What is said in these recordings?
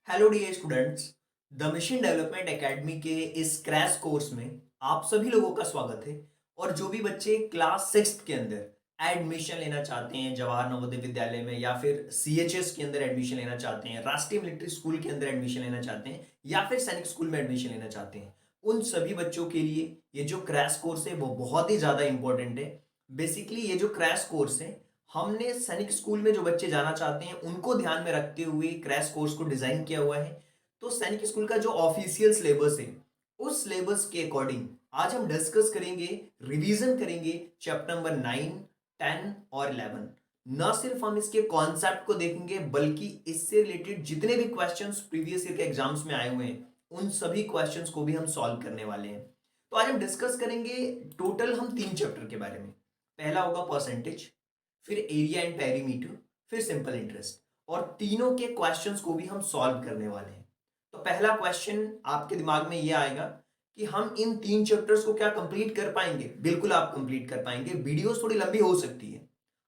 Hello dear students. The mission development academy के इस crash course में आप सभी लोगों का स्वागत है। और जो भी बच्चे क्लास सिक्स के अंदर एडमिशन लेना चाहते हैं जवाहर नवोदय विद्यालय में, या फिर सीएचएस के अंदर एडमिशन लेना चाहते हैं, राष्ट्रीय मिलिट्री स्कूल के अंदर एडमिशन लेना चाहते हैं, या फिर सैनिक स्कूल में एडमिशन लेना चाहते हैं, उन सभी बच्चों के लिए ये जो क्रैश कोर्स है वो बहुत ही ज़्यादा इंपॉर्टेंट है। बेसिकली ये जो क्रैश कोर्स है, हमने सैनिक स्कूल में जो बच्चे जाना चाहते हैं उनको ध्यान में रखते हुए क्रैश कोर्स को डिजाइन किया हुआ है। तो सैनिक स्कूल का जो ऑफिशियल सिलेबस है, उस सिलेबस के अकॉर्डिंग आज हम डिस्कस करेंगे, रिवीजन करेंगे चैप्टर नंबर 9, 10 और 11। न सिर्फ हम इसके कॉन्सेप्ट को देखेंगे बल्कि इससे रिलेटेड जितने भी क्वेश्चंस प्रीवियस ईयर के एग्जाम्स में आए हुए हैं उन सभी क्वेश्चंस को भी हम सॉल्व करने वाले हैं। तो आज हम डिस्कस करेंगे टोटल हम 3 चैप्टर के बारे में। पहला होगा परसेंटेज, फिर एरिया एंड पेरीमीटर, फिर सिंपल इंटरेस्ट। और तीनों के क्वेश्चंस को भी हम सॉल्व करने वाले हैं। तो पहला क्वेश्चन आपके दिमाग में ये आएगा कि हम इन 3 चैप्टर्स को क्या कंप्लीट कर पाएंगे? बिल्कुल आप कंप्लीट कर पाएंगे। वीडियोस थोड़ी लंबी हो सकती है।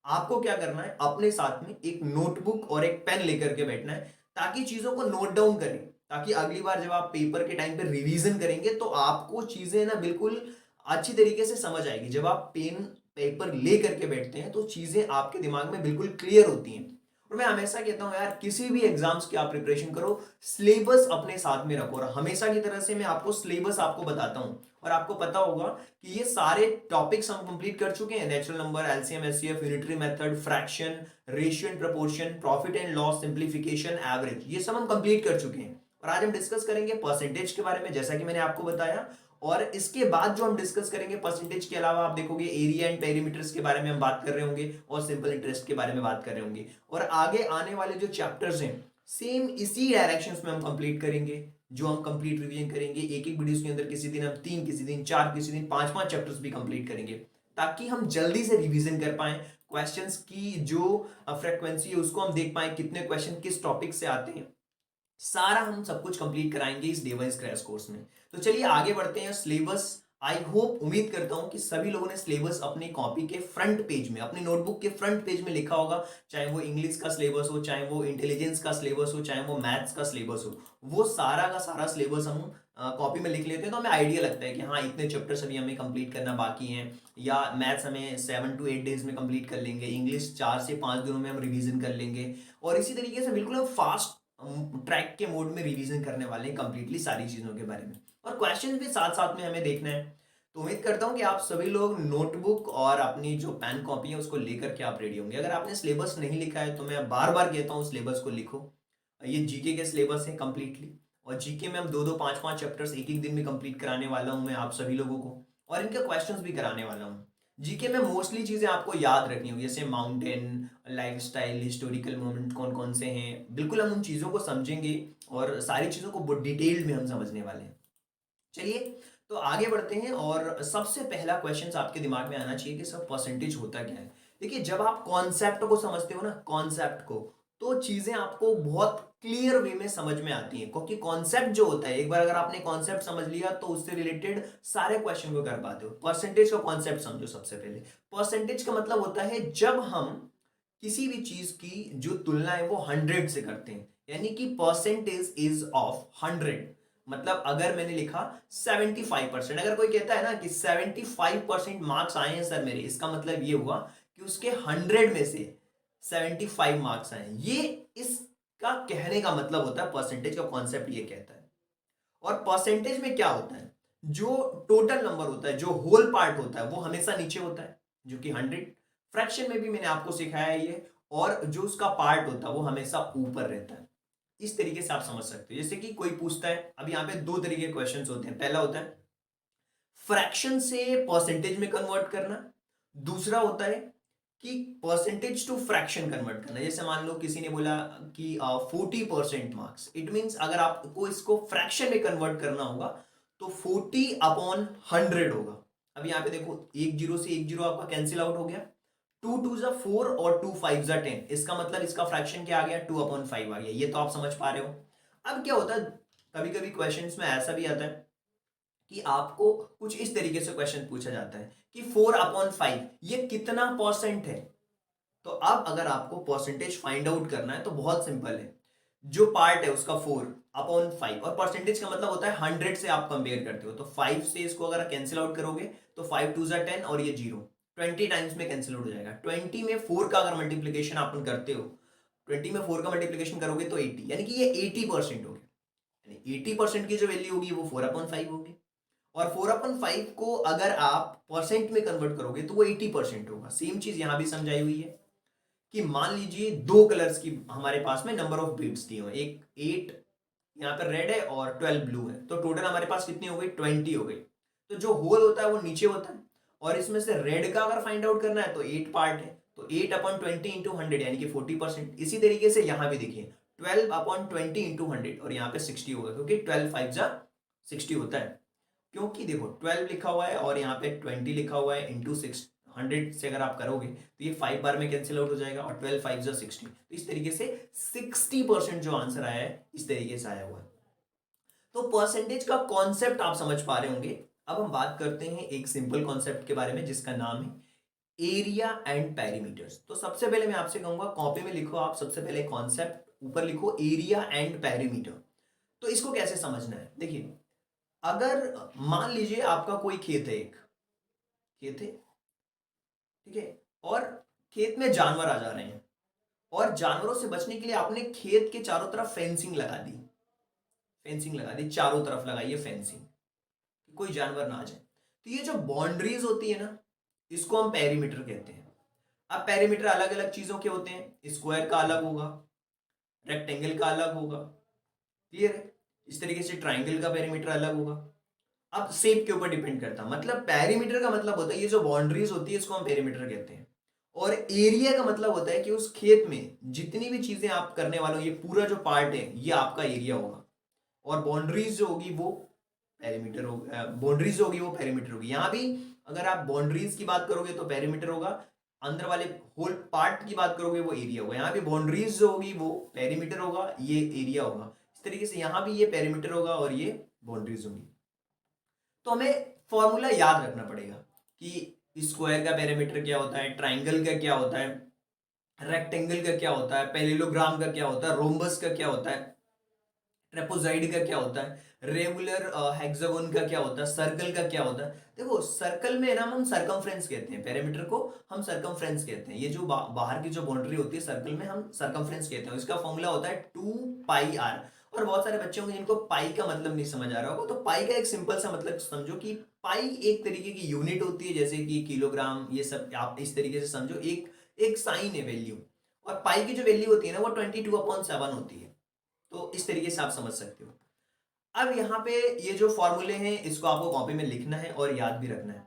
आपको क्या करना है, अपने साथ में एक नोटबुक और एक पेन लेकर के बैठना है ताकि चीजों को नोट डाउन करें, ताकि अगली बार जब आप पेपर के टाइम पे रिवीजन करेंगे तो आपको चीजें ना बिल्कुल अच्छी तरीके से समझ आएगी। जब आप पेन पेपर ले करके बैठते हैं तो चीजें आपके दिमाग में बिल्कुल क्लियर होती हैं। और मैं हमेशा कहता हूं यार, किसी भी एग्जाम्स की आप प्रिपरेशन करो, सिलेबस अपने साथ में रखो। और हमेशा की तरह से मैं आपको सिलेबस आपको बताता हूं। और आपको पता होगा कि ये सारे टॉपिक्स हम कंप्लीट कर चुके हैं। Natural number, LCM, HCF, unitary method, fraction, ratio and proportion, profit and loss, simplification, average, ये सब हम कंप्लीट कर चुके हैं। और आज हम डिस्कस करेंगे परसेंटेज के बारे में, जैसा कि मैंने आपको बताया। और इसके बाद जो हम डिस्कस करेंगे परसेंटेज के अलावा, आप देखोगे एरिया एंड पेरीमीटर्स के बारे में हम बात कर रहे होंगे और सिंपल इंटरेस्ट के बारे में बात कर रहे होंगे। और आगे आने वाले जो चैप्टर्स हैं सेम इसी डायरेक्शंस में हम कंप्लीट करेंगे। जो हम कंप्लीट रिवीजन करेंगे एक एक वीडियोस के अंदर, किसी दिन हम 3, किसी दिन 4, किसी दिन 5 चैप्टर्स भी कंप्लीट करेंगे, ताकि हम जल्दी से रिवीजन कर पाए। क्वेश्चंस की जो फ्रीक्वेंसी है उसको हम देख पाए, कितने क्वेश्चन किस टॉपिक से आते हैं। सारा हम सब कुछ कंप्लीट कराएंगे इस डे वाइज क्रैश कोर्स में। तो चलिए आगे बढ़ते हैं। सिलेबस, आई होप, उम्मीद करता हूं कि सभी लोगों ने सिलेबस अपनी कॉपी के फ्रंट पेज में, अपनी नोटबुक के फ्रंट पेज में लिखा होगा। चाहे वो इंग्लिश का सिलेबस हो, चाहे वो इंटेलिजेंस का सिलेबस हो, चाहे वो मैथ्स का सिलेबस हो, वो सारा का सारा सिलेबस हम कॉपी में लिख लेते हैं तो हमें आइडिया लगता है कि हाँ इतने चैप्टर्स अभी हमें कंप्लीट करना बाकी हैं। या मैथ्स हमें 7 to 8 डेज में कंप्लीट कर लेंगे, इंग्लिश 4 से 5 दिनों में हम रिवीजन कर लेंगे। और इसी तरीके से बिल्कुल हम फास्ट ट्रैक के मोड में रिवीजन करने वाले हैं कंप्लीटली सारी चीजों के बारे में। और क्वेश्चन भी साथ साथ में हमें देखना है। तो उम्मीद करता हूं कि आप सभी लोग नोटबुक और अपनी जो पेन कॉपी है उसको लेकर के आप रेडी होंगे। अगर आपने सिलेबस नहीं लिखा है तो मैं बार बार कहता हूँ सिलेबस को लिखो। ये जीके के सिलेबस है कंप्लीटली। और जीके में हम 2-2, 5-5 चैप्टर्स एक एक दिन में कंप्लीट कराने वाला हूं मैं आप सभी लोगों को। और इनके क्वेश्चंस भी कराने वाला हूं। जीके में मोस्टली चीजें आपको याद रखनी होगी, जैसे माउंटेन, लाइफस्टाइल, हिस्टोरिकल मोमेंट कौन कौन से हैं, बिल्कुल हम उन चीज़ों को समझेंगे। और सारी चीज़ों को बहुत डिटेल्ड में हम समझने वाले हैं। चलिए तो आगे बढ़ते हैं। और सबसे पहला क्वेश्चन आपके दिमाग में आना चाहिए कि सर परसेंटेज होता क्या है। देखिए, जब आप कॉन्सेप्ट को समझते हो ना, कॉन्सेप्ट को, तो चीजें आपको बहुत क्लियर वे में समझ में आती हैं। क्योंकि कॉन्सेप्ट जो होता है, एक बार अगर आपने कॉन्सेप्ट समझ लिया तो उससे रिलेटेड सारे क्वेश्चन को कर पाते हो। परसेंटेज का कॉन्सेप्ट समझो। सबसे पहले परसेंटेज का मतलब होता है जब हम किसी भी चीज की जो तुलना है वो 100 से करते हैं, यानी कि परसेंटेज इज ऑफ 100। मतलब अगर मैंने लिखा 75%, अगर कोई कहता है ना कि 75% मार्क्स आए हैं सर मेरे, इसका मतलब ये हुआ कि उसके 100 में से 75 मार्क्स आए। ये इसका कहने का मतलब होता है, परसेंटेज का कॉन्सेप्ट ये कहता है। और परसेंटेज में क्या होता है, जो टोटल नंबर होता है, जो होल पार्ट होता है वो हमेशा नीचे होता है, जो कि 100। फ्रैक्शन में भी मैंने आपको सिखाया है ये। और जो उसका पार्ट होता है वो हमेशा ऊपर रहता है। इस तरीके से आप समझ सकते हो। जैसे कि कोई पूछता है, अब यहाँ पे 2 तरीके के क्वेश्चन होते हैं। पहला होता है फ्रैक्शन से परसेंटेज में कन्वर्ट करना। दूसरा होता है कि परसेंटेज टू फ्रैक्शन कन्वर्ट करना। जैसे मान लो किसी ने बोला कि 40% मार्क्स, इट मींस अगर आपको इसको फ्रैक्शन में कन्वर्ट करना होगा तो 40/100 होगा। अब यहाँ पे देखो, एक जीरो से एक जीरो आपका कैंसिल आउट हो गया। 2 2 4 और 2 5 10, इसका मतलब इसका फ्रैक्शन क्या आ गया, 2/5 आ गया। ये तो आप समझ पा रहे हो। अब क्या होता है, कभी कभी क्वेश्चंस में ऐसा भी आता है कि आपको कुछ इस तरीके से क्वेश्चन पूछा जाता है कि 4/5 ये कितना परसेंट है। तो अब अगर आपको परसेंटेज फाइंड आउट करना है तो बहुत सिंपल है। जो पार्ट है उसका 4/5, और परसेंटेज का मतलब होता है 100 से आप कंपेयर करते हो, तो 5 से इसको अगर कैंसिल आउट करोगे तो 5 2 जा 10 और ये 0, 20 टाइम्स में कैंसिल आउट हो जाएगा। 20 में 4 का अगर मल्टीप्लीकेशन आप करते हो, 20 में 4 का मल्टीप्लीकेशन करोगे तो 80, यानी कि ये 80% हो गया। यानी 80% की जो वैल्यू होगी वो 4/5 होगी, और 4/5 को अगर आप परसेंट में कन्वर्ट करोगे तो वो 80% होगा। सेम चीज यहां भी समझाई हुई है कि मान लीजिए दो कलर्स की हमारे पास में नंबर ऑफ बीड्स दिए हुए, एक 8 यहाँ पर रेड है और 12 ब्लू है, तो टोटल हमारे पास कितनी हो गई, 20 हो गई। तो जो होल होता है वो नीचे होता है, और इसमें से रेड का अगर फाइंड आउट करना है तो 8 पार्ट है, तो 8/20 इंटू 100 यानी कि 40%। इसी तरीके से यहां भी देखिए 12/20 इंटू 100, और यहाँ पे 60 होगा, क्योंकि 12 5 जा 60 होता है। क्योंकि देखो 12 लिखा हुआ है और यहाँ पे 20 लिखा हुआ है, इंटू 100 से अगर आप करोगे तो ये 5 बार में कैंसिल आउट हो जाएगा, और 12 5 जा 60, तो इस तरीके से 60% जो आंसर आया है इस तरीके से आया हुआ है। तो परसेंटेज का कॉन्सेप्ट आप समझ पा रहे होंगे। अब हम बात करते हैं एक सिंपल कॉन्सेप्ट के बारे में जिसका नाम है एरिया एंड पेरीमीटर्स। तो सबसे पहले मैं आपसे कहूंगा कॉपी में लिखो, आप सबसे पहले कॉन्सेप्ट ऊपर लिखो एरिया एंड पेरीमीटर। तो इसको कैसे समझना है, देखिए अगर मान लीजिए आपका कोई खेत है, एक खेत है, ठीक है, और खेत में जानवर आ जा रहे हैं, और जानवरों से बचने के लिए आपने खेत के चारों तरफ फेंसिंग लगा दी, फेंसिंग लगा दी, चारों तरफ लगाई है फेंसिंग, कोई जानवर ना आ जाए। तो ये जो बाउंड्रीज होती है ना, इसको हम पेरीमीटर कहते हैं। अब पेरीमीटर अलग अलग चीजों के होते हैं, स्क्वायर का अलग होगा, रेक्टेंगल का अलग होगा, क्लियर है। इस तरीके से ट्राइंगल का पेरीमीटर अलग होगा। अब शेप के ऊपर डिपेंड करता है, मतलब पेरीमीटर का मतलब होता है ये जो बाउंड्रीज होती है इसको हम पेरीमीटर कहते हैं। और एरिया का मतलब होता है कि उस खेत में जितनी भी चीजें आप करने वाले हो, ये पूरा जो पार्ट है ये आपका एरिया होगा, और बाउंड्रीज जो होगी वो पेरीमीटर होगा, बाउंड्रीज जो होगी वो पेरीमीटर होगी। यहां भी अगर आप बाउंड्रीज की बात करोगे तो पेरीमीटर होगा, अंदर वाले होल पार्ट की बात करोगे वो एरिया होगा। यहाँ भी बाउंड्रीज जो होगी वो पेरीमीटर होगा, ये एरिया होगा। इस तरीके से यहाँ भी ये पेरीमीटर होगा और ये बाउंड्रीज होगी। तो हमें फॉर्मूला याद रखना पड़ेगा कि स्क्वायर का पेरीमीटर क्या होता है, ट्राइंगल का क्या होता है, रेक्टेंगल का क्या होता है, पैरेललोग्राम का क्या होता है, रोम्बस का क्या होता है, ट्रेपोजाइड का क्या होता है, रेगुलर हेक्सागोन का क्या होता है, सर्कल का क्या होता है। देखो सर्कल में ना हम सर्कमफ्रेंस कहते हैं, पेरीमीटर को हम सर्कमफ्रेंस कहते हैं। ये जो बाहर की जो बाउंड्री होती है सर्कल में हम सर्कमफ्रेंस कहते हैं। इसका फॉर्मूला होता है 2πr। और बहुत सारे बच्चे होंगे जिनको पाई का मतलब नहीं समझ आ रहा होगा, तो पाई का एक सिंपल सा मतलब समझो कि पाई एक तरीके की यूनिट होती है, जैसे कि किलोग्राम, ये सब आप इस तरीके से समझो, एक एक साइन है, वैल्यू। और पाई की जो वैल्यू होती है ना वो 22/7 होती है। तो इस तरीके से आप समझ सकते हो। अब यहाँ पे ये जो फॉर्मूले हैं इसको आपको कॉपी में लिखना है और याद भी रखना है।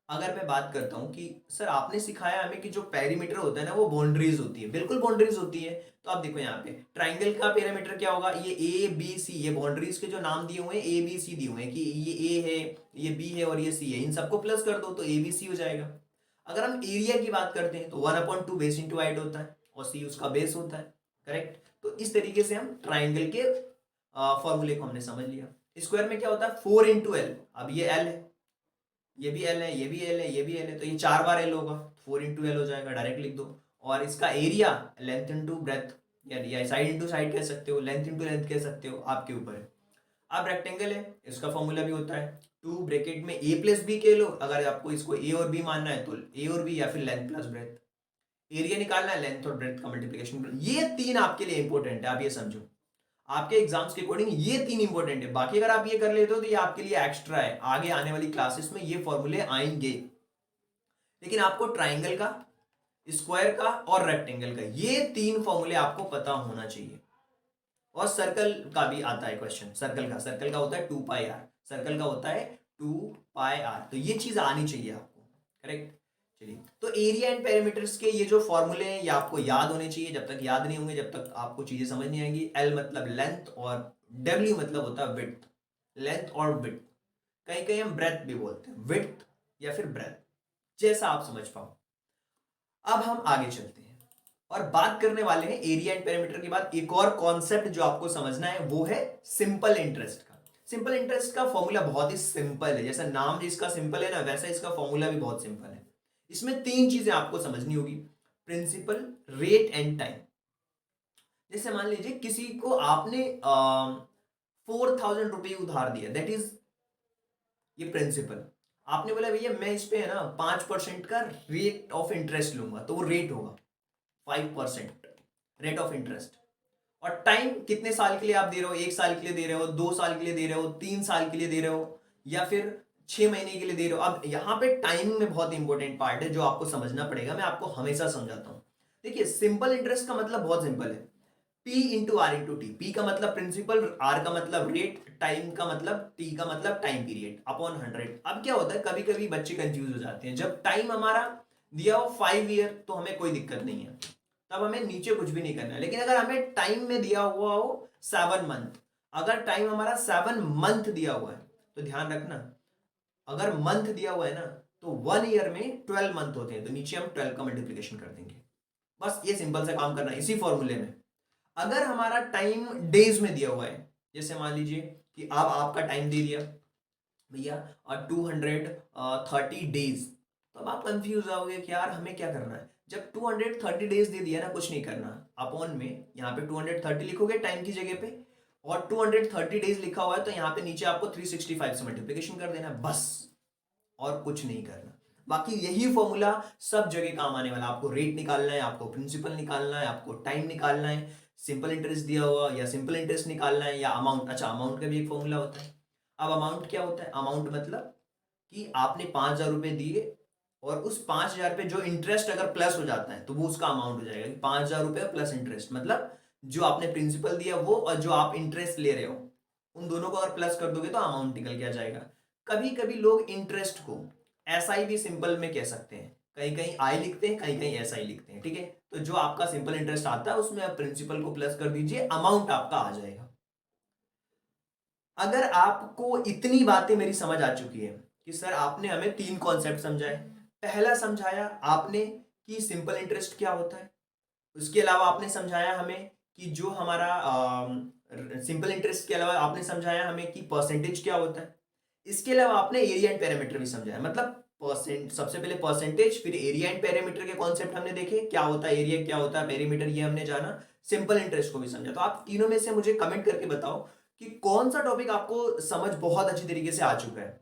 अगर मैं बात करता हूँ कि सर आपने सिखाया हमें कि जो पेरीमीटर होता है ना वो बाउंड्रीज होती है, बिल्कुल बाउंड्रीज होती है। तो आप देखो यहाँ पे ट्राइंगल का पेरीमीटर क्या होगा, ये ए बी सी, ये बाउंड्रीज के जो नाम दिए हुए हैं ए बी सी दिए हुए हैं कि ये ए है, ये बी है और ये सी है, इन सबको प्लस कर दो तो ए बी सी हो जाएगा। अगर हम एरिया की बात करते हैं तो 1/2 बेस इंटू हाइट होता है और सी उसका बेस होता है, करेक्ट। तो इस तरीके से हम ट्राइंगल के फॉर्मूले को हमने समझ लिया। स्क्वायर में क्या होता है 4 × L, अब ये L है, ये भी L है, ये भी L है, ये भी L है, तो ये 4 बार L होगा, 4 × L हो जाएगा, डायरेक्ट लिख दो। और इसका एरिया लेंथ इंटू ब्रेथ, या साइड इंटू साइड कह सकते हो, लेंथ इंटू लेंथ कह सकते हो, आपके ऊपर है। अब रेक्टेंगल है, इसका फॉर्मूला भी होता है 2 ब्रैकेट में a प्लस बी के लो, अगर आपको इसको a और b मानना है तो a और b, या फिर लेंथ प्लस ब्रेथ। एरिया निकालना है, लेंथ और ब्रेथ का मल्टीप्लिकेशन। ये तीन आपके लिए इंपॉर्टेंट है, आप ये समझो, आपके एग्जाम्स के अकॉर्डिंग ये तीन इंपॉर्टेंट है। बाकी अगर आप ये कर लेते हो तो ये आपके लिए एक्स्ट्रा है, आगे आने वाली क्लासेस में ये फॉर्मूले आएंगे। लेकिन आपको ट्राइंगल का, स्क्वायर का और रेक्टेंगल का ये तीन फॉर्मूले आपको पता होना चाहिए। और सर्कल का भी आता है क्वेश्चन, सर्कल का होता है 2πr, सर्कल का होता है 2πr, तो ये चीज आनी चाहिए आपको, करेक्ट। चलिए, तो एरिया एंड पेरीमीटर्स के ये जो फॉर्मूले हैं ये आपको याद होने चाहिए। जब तक याद नहीं होंगे, जब तक आपको चीजें समझ नहीं आएंगी। एल मतलब लेंथ और डब्ल्यू मतलब होता है विड्थ, लेंथ और विड्थ। कहीं कहीं हम ब्रेथ भी बोलते हैं, विड्थ या फिर ब्रेथ, जैसा आप समझ पाओ। अब हम आगे चलते हैं और बात करने वाले हैं एरिया एंड पेरीमीटर के बाद एक और कॉन्सेप्ट जो आपको समझना है, वो है सिंपल इंटरेस्ट का। सिंपल इंटरेस्ट का फॉर्मूला बहुत ही सिंपल है, जैसा नाम जिसका सिंपल है ना, वैसा इसका फॉर्मूला भी बहुत सिंपल है। इसमें तीन चीजें आपको समझनी होगी, प्रिंसिपल, रेट एंड टाइम। जैसे मान लीजिए किसी को आपने 4,000 रुपये उधार दिया, दैट इज ये प्रिंसिपल। आपने बोला भैया मैं इस पे है ना 5% का रेट ऑफ इंटरेस्ट लूंगा, तो वो रेट होगा 5% रेट ऑफ इंटरेस्ट। और टाइम कितने साल के लिए आप दे रहे हो, 1 साल के लिए दे रहे हो, 2 साल के लिए दे रहे हो, 3 साल के लिए दे रहे हो, या फिर 6 महीने के लिए दे रहे हो। अब यहाँ पे टाइम में बहुत इंपॉर्टेंट पार्ट है जो आपको समझना पड़ेगा, मैं आपको हमेशा समझाता हूँ। देखिए सिंपल इंटरेस्ट का मतलब बहुत सिंपल है, P into R into T. P का मतलब प्रिंसिपल, आर का मतलब रेट, टाइम का मतलब, टी का मतलब टाइम पीरियड अपॉन 100। अब क्या होता है, कभी कभी बच्चे कंफ्यूज हो जाते हैं। जब टाइम हमारा दिया हो 5 ईयर तो हमें कोई दिक्कत नहीं है, तब हमें नीचे कुछ भी नहीं करना है। लेकिन अगर हमें टाइम में दिया हुआ हो 7 मंथ, अगर टाइम हमारा 7 मंथ दिया हुआ है तो ध्यान रखना, अगर मंथ दिया हुआ है ना तो 1 ईयर में 12 मंथ होते हैं, तो नीचे हम 12 का मल्टीप्लीकेशन कर देंगे। बस ये सिंपल सा काम करना है इसी फॉर्मूले में। अगर हमारा टाइम डेज में दिया हुआ है, जैसे मान लीजिए कि अब आपका टाइम दे दिया भैया 230 डेज, तो अब आप कंफ्यूज आओगे कि यार हमें क्या करना है। जब 230 डेज दे दिया ना, कुछ नहीं करना, अपॉन में यहाँ पे 230 लिखोगे टाइम की जगह पे, और 230 डेज लिखा हुआ है तो यहाँ पे नीचे आपको 365 से मल्टीप्लीकेशन कर देना है बस, और कुछ नहीं करना। बाकी यही फॉर्मूला सब जगह काम आने वाला है। आपको रेट निकालना है, आपको प्रिंसिपल निकालना है, आपको टाइम निकालना है, सिंपल इंटरेस्ट दिया हुआ या सिंपल इंटरेस्ट निकालना है, या अमाउंट। अच्छा, अमाउंट का भी एक फॉर्मूला होता है। अब अमाउंट क्या होता है, अमाउंट मतलब कि आपने 5,000 रुपये दिए और उस 5,000 पे जो इंटरेस्ट अगर प्लस हो जाता है तो वो उसका अमाउंट हो जाएगा। 5,000 रुपये प्लस इंटरेस्ट मतलब जो आपने प्रिंसिपल दिया वो और जो आप इंटरेस्ट ले रहे हो, उन दोनों को अगर प्लस कर दोगे तो अमाउंट निकल के आ जाएगा। कभी कभी लोग इंटरेस्ट को ऐसा ही भी सिंपल में कह सकते हैं, कहीं कहीं आई लिखते हैं, कहीं कहीं ऐसा ही लिखते हैं, ठीक है। तो जो आपका सिंपल इंटरेस्ट आता है उसमें आप प्रिंसिपल को प्लस कर दीजिए, अमाउंट आपका आ जाएगा। अगर आपको इतनी बातें मेरी समझ आ चुकी है कि सर आपने हमें 3 कॉन्सेप्ट समझाए। पहला समझाया आपने कि सिंपल इंटरेस्ट क्या होता है, उसके अलावा आपने समझाया हमें कि जो हमारा सिंपल इंटरेस्ट के अलावा आपने समझाया हमें कि परसेंटेज क्या होता है। इसके अलावा आपने एरिया एंड पैरामीटर भी समझाया, मतलब परसेंट, सबसे पहले परसेंटेज, फिर एरिया एंड पैरामीटर के कॉन्सेप्ट हमने देखे, क्या होता है एरिया, क्या होता है पैरामीटर, ये हमने जाना। सिंपल इंटरेस्ट को भी समझा। तो आप तीनों में से मुझे कमेंट करके बताओ कि कौन सा टॉपिक आपको समझ बहुत अच्छी तरीके से आ चुका है,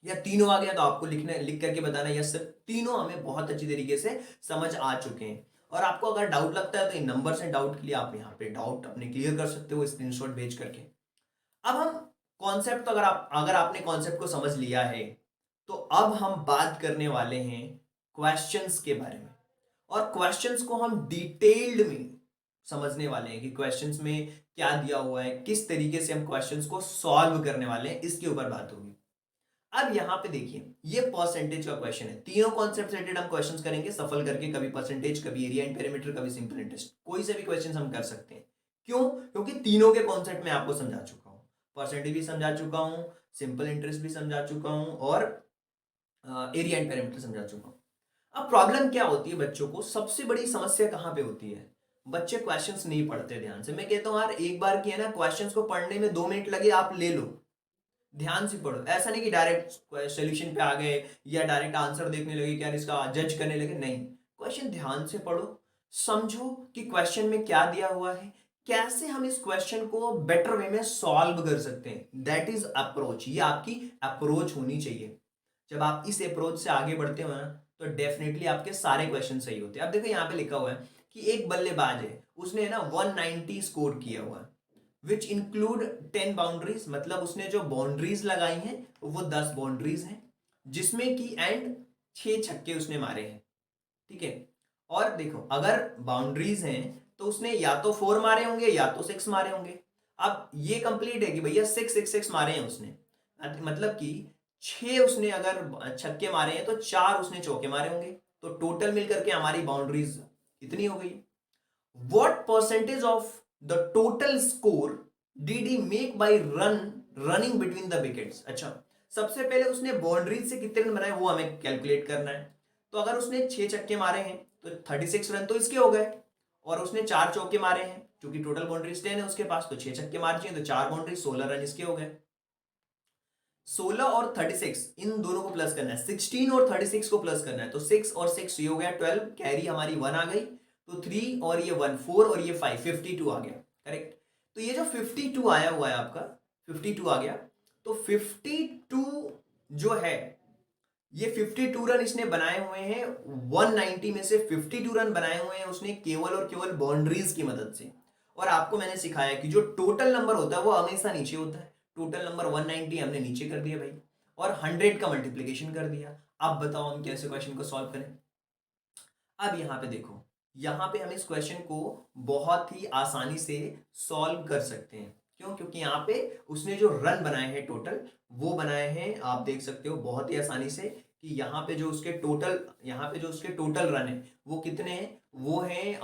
या तीनों आ गया तो आपको लिखने लिख करके बताना, या सिर्फ तीनों हमें बहुत अच्छी तरीके से समझ आ चुके हैं। और आपको अगर डाउट लगता है तो इन नंबर से डाउट के लिए आप यहाँ पे डाउट अपने क्लियर कर सकते हो स्क्रीनशॉट भेज करके। अब हम कॉन्सेप्ट, तो अगर आपने कॉन्सेप्ट को समझ लिया है तो अब हम बात करने वाले हैं क्वेश्चंस के बारे में। और क्वेश्चंस को हम डिटेल्ड में समझने वाले हैं कि क्वेश्चंस में क्या दिया हुआ है, किस तरीके से हम क्वेश्चंस को सॉल्व करने वाले हैं, इसके ऊपर बात होगी। अब यहां पे देखिए, ये परसेंटेज का क्वेश्चन है। तीनों कॉन्सेप्ट रिलेटेड हम क्वेश्चंस करेंगे सफल करके, कभी परसेंटेज, कभी एरिया एंड पेरीमीटर, कभी सिंपल इंटरेस्ट, कोई से भी क्वेश्चंस हम कर सकते हैं। क्यों? क्योंकि तीनों के कॉन्सेप्ट मैं आपको समझा चुका हूं, परसेंटेज भी समझा चुका हूं, सिंपल इंटरेस्ट भी समझा चुका हूं, और एरिया एंड पेरीमीटर समझा चुका हूं। अब प्रॉब्लम क्या होती है, बच्चों को सबसे बड़ी समस्या कहां पे होती है, बच्चे क्वेश्चंस नहीं पढ़ते ध्यान से। मैं कहता हूं यार एक बार किया ना, क्वेश्चंस को पढ़ने में 2 मिनट लगे आप ले लो, ध्यान से पढ़ो। ऐसा नहीं कि डायरेक्ट सॉल्यूशन पे आ गए या डायरेक्ट आंसर देखने लगे कि यार इसका जज करने लगे, नहीं। क्वेश्चन ध्यान से पढ़ो, समझो कि क्वेश्चन में क्या दिया हुआ है, कैसे हम इस क्वेश्चन को बेटर वे में सॉल्व कर सकते हैं। दैट इज अप्रोच, ये आपकी अप्रोच होनी चाहिए। जब आप इस अप्रोच से आगे बढ़ते हो ना तो डेफिनेटली आपके सारे क्वेश्चन सही होते हैं। अब देखो यहाँ पे लिखा हुआ है कि एक बल्लेबाज है, उसने ना 190 स्कोर किया हुआ है, विच इंक्लूड 10 बाउंड्रीज, मतलब उसने जो बाउंड्रीज लगाई हैं वो 10 बाउंड्रीज हैं, जिसमें कि एंड 6 छक्के उसने मारे हैं, ठीक है। और देखो अगर बाउंड्रीज हैं तो उसने या तो 4 मारे होंगे या तो 6 मारे होंगे। अब ये कंप्लीट है कि भैया 6 6 6 मारे हैं उसने, मतलब कि 6 उसने अगर छक्के मारे हैं तो 4 उसने चौके मारे होंगे, तो टोटल मिलकर के हमारी बाउंड्रीज इतनी हो गई। What percentage of the total score did he make by running between the wickets? अच्छा, सबसे पहले उसने बाउंड्रीज से कितने रन बनाए वो हमें कैलकुलेट करना है। तो अगर उसने 6 छक्के मारे हैं तो 36 रन तो इसके हो गए, और उसने 4 चौके मारे हैं, क्योंकि टोटल बाउंड्रीज 10 है उसके पास, तो 6 छक्के मार चाहिए तो 4 बाउंड्री, 16 रन इसके हो गए। 16 और 36 इन दोनों को प्लस करना है, 16 और 36 को प्लस करना है, तो 6 और 6 ये हो गया 12, कैरी हमारी 1 आ गई, तो 3 और ये 1 4 और ये 5 52 आ गया, करेक्ट। तो ये जो 52 आया हुआ है आपका, 52 आ गया, तो 52 जो है, ये 52 रन इसने बनाए हुए हैं, 190 में से 52 रन बनाए हुए हैं उसने केवल और केवल बाउंड्रीज की मदद से। और आपको मैंने सिखाया कि जो टोटल नंबर होता है वो हमेशा नीचे होता है। टोटल नंबर 190 हमने नीचे कर दिया भाई, और 100 का मल्टीप्लीकेशन कर दिया। अब बताओ हम कैसे क्वेश्चन को सॉल्व करें। अब यहां पे देखो, यहां पे हम इस क्वेश्चन को बहुत ही आसानी से सॉल्व कर सकते हैं। क्यों? क्योंकि यहाँ पे उसने जो रन बनाए हैं टोटल, वो बनाए हैं, आप देख सकते हो बहुत ही आसानी से कि यहाँ पे जो उसके टोटल, यहाँ पे जो उसके टोटल रन है वो कितने हैं, वो हैं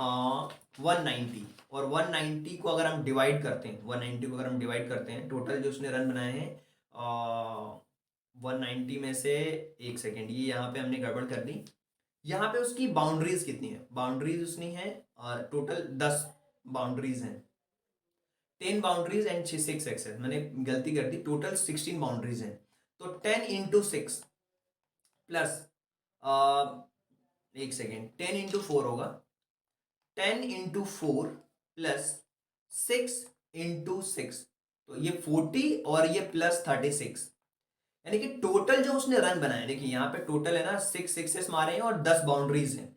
190। और 190 को अगर हम डिवाइड करते हैं, 190 को अगर हम डिवाइड करते हैं, टोटल जो उसने रन बनाए हैं 190 में से, एक सेकेंड, ये यहाँ पे हमने गड़बड़ कर दी। यहाँ पे उसकी बाउंड्रीज कितनी है, बाउंड्रीज उसने है टोटल 10 बाउंड्रीज हैं, 10 बाउंड्रीज एंड 6 एक्सेस, मैंने गलती कर दी, टोटल 16 बाउंड्रीज हैं। तो 10 इंटू 6 प्लस, एक सेकेंड, 10 इंटू 4 होगा, 10 इंटू 4 प्लस 6 इंटू 6, तो ये 40 और ये प्लस 36, यानी कि टोटल जो उसने रन बनाए, देखिए यहाँ पे टोटल है ना 6 सिक्सेस मारे हैं और 10 बाउंड्रीज हैं,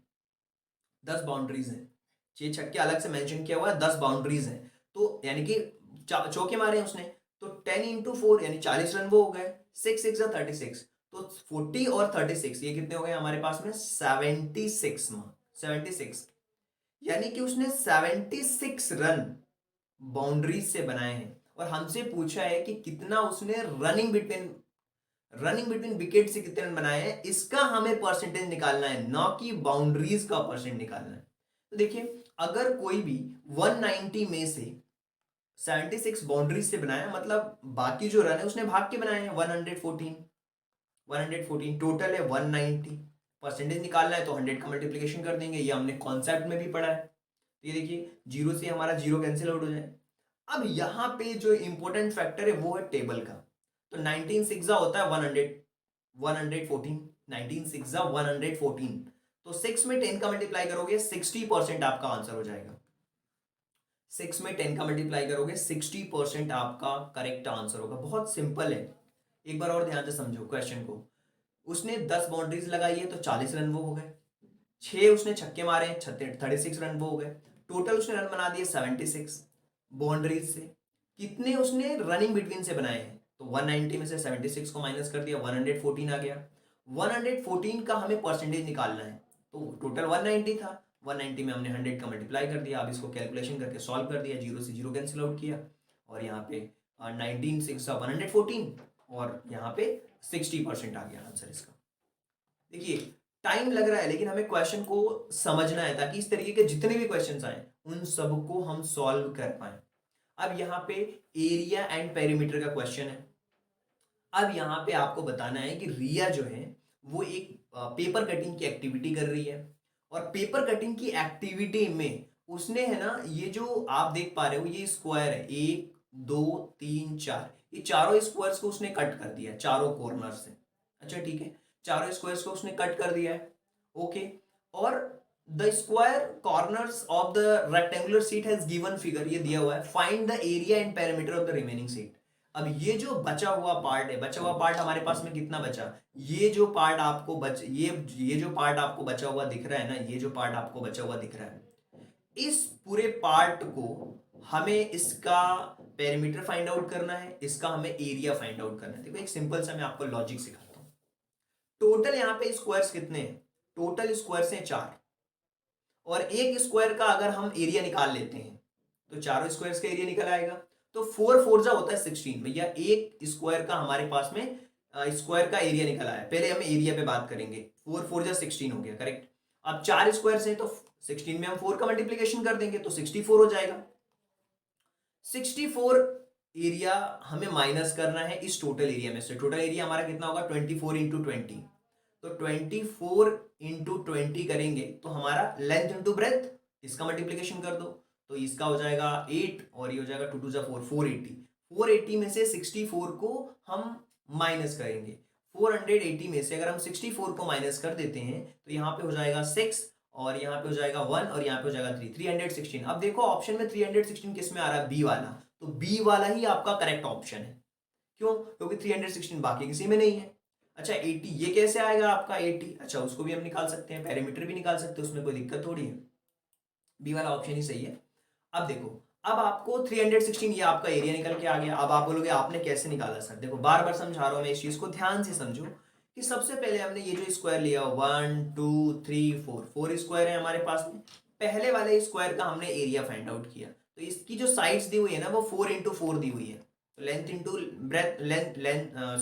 10 बाउंड्रीज हैं, 6 छक्के अलग से मेंशन किया हुआ है, 10 बाउंड्रीज हैं। तो यानी कि चौके मारे हैं उसने, तो 10 इंटू 4 यानी 40 रन वो हो गए, 6 6 36, तो 40 और 36 ये कितने हो गए हमारे पास में, 76 में, 76, यानी कि उसने 76 रन बाउंड्रीज से बनाए हैं। और हमसे पूछा है कि कितना उसने रनिंग बिटवीन विकेट से कितने रन बनाए हैं, इसका हमें परसेंटेज निकालना है, ना कि बाउंड्रीज का परसेंट निकालना है। तो देखिए, अगर कोई भी 190 में से 76 बाउंड्रीज से बनाया, मतलब बाकी जो रन है उसने भाग के बनाए हैं, 114 टोटल है 190, परसेंटेज निकालना है तो 100 का मल्टीप्लीकेशन कर देंगे, ये हमने कॉन्सेप्ट में भी पढ़ा है। तो ये देखिए, जीरो से हमारा जीरो कैंसिल आउट हो जाए। अब यहाँ पे जो इंपॉर्टेंट फैक्टर है वो है टेबल का। तो 19 सिक्सा होता है 114, 19 सिक्सा 114, तो 6 में 10 का मल्टीप्लाई करोगे 60% आपका आंसर हो जाएगा। 6 में 10 का मल्टीप्लाई करोगे 60% आपका करेक्ट आंसर होगा। बहुत सिंपल है, एक बार और ध्यान से समझो क्वेश्चन को। उसने 10 बाउंड्रीज लगाई है तो 40 रन वो हो गए, 6 उसने छक्के मारे हैं, 36 रन वो हो गए, टोटल उसने रन बना दिए 76 बाउंड्रीज से। कितने उसने रनिंग बिटवीन से बनाए हैं, तो 190 में से 76 को माइनस कर दिया, 114 आ गया। 114 का हमें परसेंटेज निकालना है, तो टोटल 190 था, 190 में हमने 100 का मल्टीप्लाई कर दिया। अब इसको कैलकुलेशन करके सॉल्व कर दिया, जीरो से जीरो कैंसिल आउट किया, और यहाँ पे 19 6 114, और यहाँ पे 60% आ गया आंसर इसका। देखिए, टाइम लग रहा है लेकिन हमें क्वेश्चन को समझना है, ताकि इस तरीके के जितने भी क्वेश्चंस आए उन सबको हम सॉल्व कर पाए। अब यहाँ पे एरिया एंड पेरीमीटर का क्वेश्चन है। अब यहाँ पे आपको बताना है कि रिया जो है वो एक पेपर कटिंग की एक्टिविटी कर रही है, और पेपर कटिंग की एक्टिविटी में उसने, है ना, ये जो आप देख पा रहे हो ये स्क्वायर है, 1 2 3 4, ये चारों स्क्वायर्स को उसने कट कर दिया है चारों कॉर्नर से। अच्छा ठीक है, चारों स्क्वायर्स को उसने कट कर दिया है, ओके। और the square corners of the rectangular seat has given figure, ये दिया हुआ है, find the area and perimeter of the remaining seat. अब ये जो बचा हुआ पार्ट है, बचा हुआ पार्ट हमारे पास में कितना बचा, ये जो पार्ट आपको ये जो पार्ट आपको बचा हुआ दिख रहा है ना, ये जो पार्ट आपको बचा हुआ दिख रहा है, इस पूरे पार्ट को हमें इसका पेरीमीटर फाइंड आउट करना है, इसका हमें एरिया फाइंड आउट करना है। देखो, एक सिंपल सा मैं आपको लॉजिक सिखाता हूं। टोटल यहाँ पे स्क्वायर्स कितने हैं, टोटल स्क्वायर्स हैं 4, और एक स्क्वायर का अगर हम एरिया निकाल लेते हैं तो चारों स्क्वायर्स का एरिया निकल आएगा। तो 4 4 जा होता है 16, भैया एक स्क्वायर का हमारे पास में स्क्वायर का एरिया निकल आया। पहले हम एरिया पे बात करेंगे, 4 4 जा 16 हो गया, करेक्ट। अब 4 स्क्वायर्स हैं तो 16 में हम 4 का मल्टीप्लीकेशन कर देंगे तो 64 हो जाएगा। 64 एरिया हमें माइनस करना है इस टोटल एरिया में से। टोटल एरिया हमारा कितना होगा, 24 इंटू 20, तो 24 इंटू 20 करेंगे तो हमारा लेंथ इंटू ब्रेथ, इसका मल्टीप्लीकेशन कर दो तो इसका हो जाएगा 8, और ये हो जाएगा 2 2 जा 4, 480। 480 में से 64 को हम माइनस करेंगे, 480 में से अगर हम 64 को माइनस कर देते हैं तो यहाँ पे हो जाएगा 6, और यहाँ पे हो जाएगा 1 और यहाँ पे हो जाएगा 3, 316। अब देखो ऑप्शन में 316 किस में आ रहा है, बी वाला, तो बी वाला ही आपका करेक्ट ऑप्शन है। क्यों? क्योंकि 316 बाकी किसी में नहीं है। अच्छा 80 ये कैसे आएगा आपका 80? अच्छा उसको भी हम निकाल सकते हैं, पैरामीटर भी निकाल सकते हैं, उसमें कोई दिक्कत थोड़ी है। बी वाला ऑप्शन ही सही है। अब देखो, अब आपको 316 ये आपका एरिया निकल के आ गया। अब आप बोलोगे आपने कैसे निकाला सर? देखो बार बार समझा रहा हूं मैं, इस चीज को ध्यान से समझो कि सबसे पहले हमने ये जो स्क्वायर लिया 1 2 3 4 स्क्वायर है हमारे पास में, पहले वाले स्क्वायर का हमने एरिया फाइंड आउट किया। तो इसकी जो साइड्स दी हुई है ना वो 4 into 4 दी हुई है। तो length into breadth, length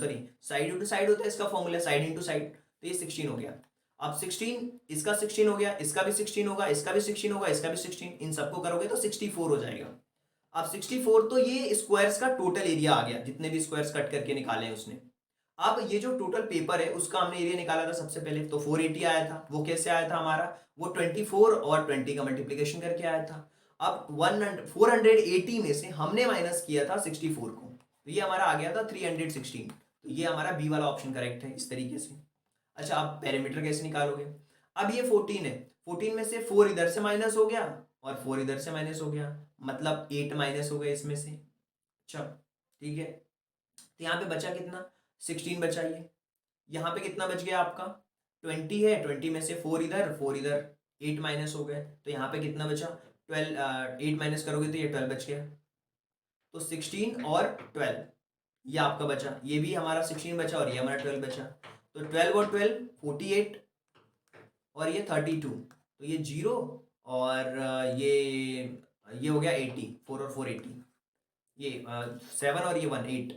sorry side into side होता है इसका फॉर्मूला, साइड इंटू साइड। तो ये 16 हो गया। अब 16, इसका 16 हो गया, इसका भी 16 होगा, इसका भी 16 होगा, इसका भी 16, इन सबको करोगे तो 64 हो जाएगा। अब 64 तो ये स्क्वायर्स का टोटल एरिया आ गया, जितने भी स्क्वायर्स कट करके निकाले हैं उसने। अब ये जो टोटल पेपर है उसका हमने एरिया निकाला था सबसे पहले, तो 480 आया था। वो कैसे आया था हमारा? वो 24 और 20 का मल्टीप्लीकेशन करके आया था। अब 480 में से हमने माइनस किया था 64 को, तो ये हमारा आ गया था 316। तो ये हमारा बी वाला ऑप्शन करेक्ट है इस तरीके से। अच्छा आप पैरामीटर कैसे निकालोगे? अब ये 14 है, 14 में से 4 इधर से माइनस हो गया और 4 इधर से माइनस हो गया, मतलब 8 माइनस हो गया इसमें से। अच्छा ठीक है, तो यहाँ पे बचा कितना? 16 बचा। ये यहाँ पे कितना बच गया आपका? 20 है, 20 में से 4 इधर 4 इधर, 8 माइनस हो गए, तो यहाँ पे कितना बचा? 12, 8 माइनस करोगे तो ये 12 बच गया। तो 16 और 12 ये आपका बचा, ये भी हमारा 16 बचा और ये हमारा 12 बचा। तो 12 और 12 48 और ये 32, तो ये 0 और ये हो गया 80, 4 और 4 80, ये 7 और ये 1 8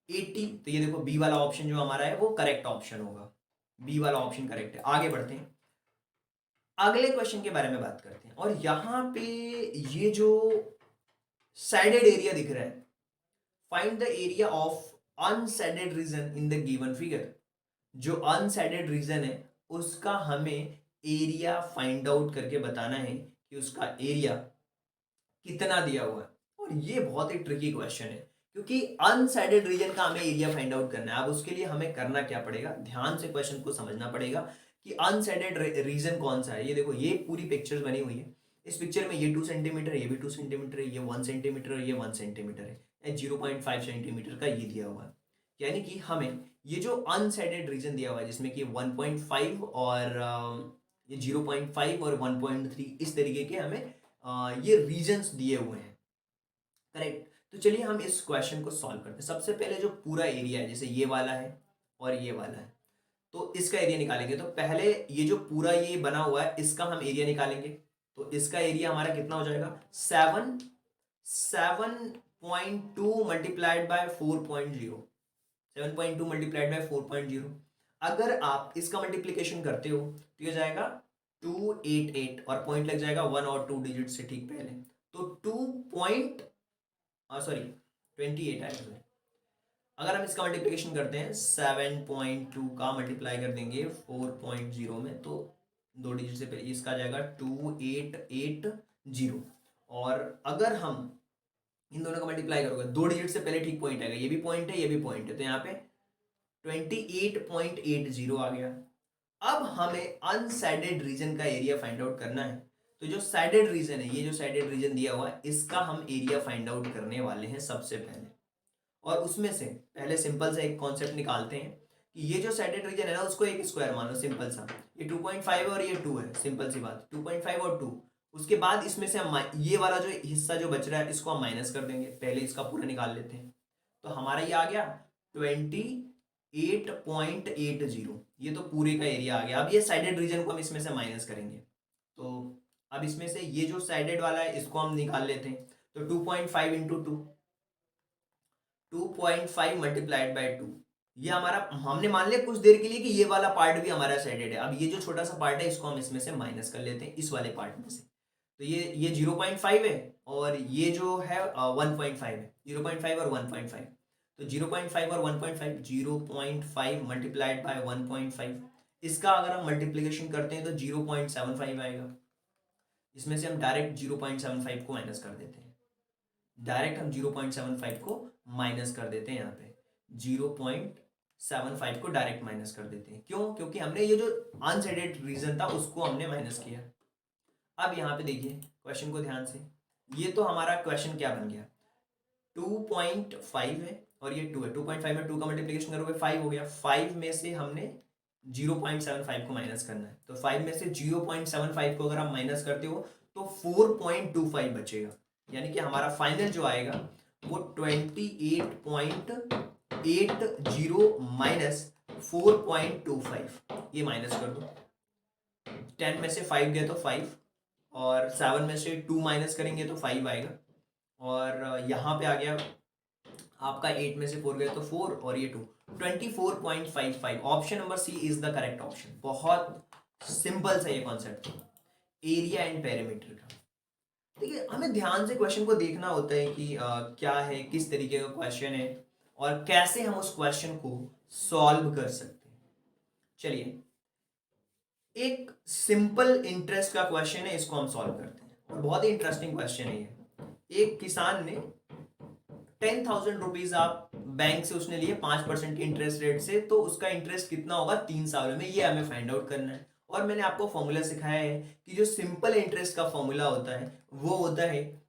80। तो ये देखो बी वाला ऑप्शन जो हमारा है वो करेक्ट ऑप्शन होगा, बी वाला ऑप्शन करेक्ट है। आगे बढ़ते हैं, अगले क्वेश्चन के बारे में बात करते हैं। और यहाँ पे ये जो सैडेड एरिया दिख रहा है, find the area of unshaded region in the given figure. जो अनसैडेड रीजन है उसका हमें एरिया फाइंड आउट करके बताना है कि उसका एरिया कितना दिया हुआ है। और ये बहुत ही ट्रिकी क्वेश्चन है, क्योंकि अनसैडेड रीजन का हमें एरिया फाइंड आउट करना है। अब उसके लिए हमें करना क्या पड़ेगा, ध्यान से क्वेश्चन को समझना पड़ेगा कि अनसैडेड रीजन कौन सा है। ये देखो ये पूरी पिक्चर्स बनी हुई है, इस पिक्चर में ये 2 सेंटीमीटर, ये भी 2 सेंटीमीटर है, ये 1 सेंटीमीटर और ये 1 सेंटीमीटर है, 0.5 सेंटीमीटर का ये दिया हुआ है। यानी कि हमें ये जो अनसैडेड रीजन दिया हुआ है जिसमें कि 1.5 और ये 0.5 और 1.3 इस तरीके के हमें ये रीजन्स दिए हुए हैं, करेक्ट। तो चलिए हम इस क्वेश्चन को सॉल्व करते हैं। सबसे पहले जो पूरा एरिया है, जैसे ये वाला है और ये वाला है, तो इसका एरिया निकालेंगे। तो पहले ये जो पूरा ये बना हुआ है इसका हम एरिया निकालेंगे। तो इसका एरिया हमारा कितना हो जाएगा? 7.2 मल्टीप्लाइड बाय 4.0, 7.2 मल्टीप्लाइड बाय 4.0। अगर आप इसका मल्टीप्लीकेशन करते हो तो ये जाएगा 288 और पॉइंट लग जाएगा 1 और 2 डिजिट से ठीक पहले, तो 28 आएगा। अगर हम इसका मल्टीप्लिकेशन करते हैं 7.2 का मल्टीप्लाई कर देंगे 4.0 में, तो 2 डिजिट से पहले इसका आ जाएगा 2880। और अगर हम इन दोनों का मल्टीप्लाई करोगे 2 डिजिट से पहले ठीक पॉइंट आएगा, ये भी पॉइंट है ये भी पॉइंट है, तो यहाँ पे 28.80 आ गया। अब हमें अनसैडेड रीजन का एरिया फाइंड आउट करना है। तो जो सैडेड रीजन है, ये जो सैडेड रीजन दिया हुआ है इसका हम एरिया फाइंड आउट करने वाले हैं सबसे पहले। और उसमें से पहले सिंपल सा एक कॉन्सेप्ट निकालते हैं कि ये जो सैडेड रीजन है ना उसको एक स्क्वायर मानो, सिंपल सा। ये 2.5 और ये 2 है, सिंपल सी बात, 2.5 और 2। उसके बाद इसमें से हम ये वाला जो हिस्सा जो बच रहा है इसको हम माइनस कर देंगे, पहले इसका पूरा निकाल लेते हैं। तो हमारा ये आ गया 28.80, ये तो पूरे का एरिया आ गया। अब ये साइडेड रीजन को हम इसमें से माइनस करेंगे, तो अब इसमें से ये जो साइडेड वाला है इसको हम निकाल लेते हैं। तो 2.5 इंटू 2.5 मल्टीप्लाइड बाय 2, ये हमारा, हमने मान लिया कुछ देर के लिए कि ये वाला पार्ट भी हमारा साइडेड है। अब ये जो छोटा सा पार्ट है इसको हम इसमें से माइनस कर लेते हैं, इस वाले पार्ट में से। तो ये 0.5 है और ये जो है 1.5 है, 0.5 और 1.5। तो 0.5 और 1.5, 0.5 मल्टीप्लाइड बाय 1.5, इसका अगर हम मल्टीप्लिकेशन करते हैं तो 0.75 आएगा। इसमें से हम डायरेक्ट 0.75 को माइनस कर देते हैं, डायरेक्ट हम 0.75 को माइनस कर देते हैं। यहाँ पे 0.75 को डायरेक्ट माइनस कर देते हैं। क्यों? क्योंकि हमने ये जो अनसैडेड रीजन था उसको हमने माइनस किया। अब यहाँ पे देखिए क्वेश्चन को ध्यान से, ये तो हमारा क्वेश्चन क्या बन गया, 2.5 है और ये 2 है, 2.5 में 2 का मल्टीप्लिकेशन करोगे 5 हो गया, 5 में से हमने 0.75 को माइनस करना है, तो 5 में से 0.75 को अगर आप माइनस करते हो तो 4.25 बचेगा, यानी कि हमारा फाइनल जो आएगा वो 28.80 माइनस 4.25, ये माइनस कर दो, 10 में से 5 गए तो 5 और 7 में से 2 माइनस करेंगे तो 5 आएगा, और यहाँ पे आ गया आपका 8 में से 4 गए तो 4 और ये 2, 24.55। Option number C is the correct option. बहुत सिंपल सा ये कॉन्सेप्ट, एरिया एंड पेरीमीटर का। देखिए हमें ध्यान से क्वेश्चन को देखना होता है कि क्या है, किस तरीके का क्वेश्चन है और कैसे हम उस क्वेश्चन को सॉल्व कर सकते हैं। चलिए एक सिंपल इंटरेस्ट का क्वेश्चन है, इसको हम सॉल्व करते हैं और बहुत ही इंटरेस्टिंग क्वेश्चन है ये। एक किसान ने 10,000 रुपीज आप बैंक से उसने लिए 5% के इंटरेस्ट रेट से, तो उसका इंटरेस्ट कितना होगा 3 सालों में, ये हमें फाइंड आउट करना है। और मैंने आपको फॉर्मूला सिखाया है कि जो सिंपल इंटरेस्ट का फॉर्मूला होता है वो होता है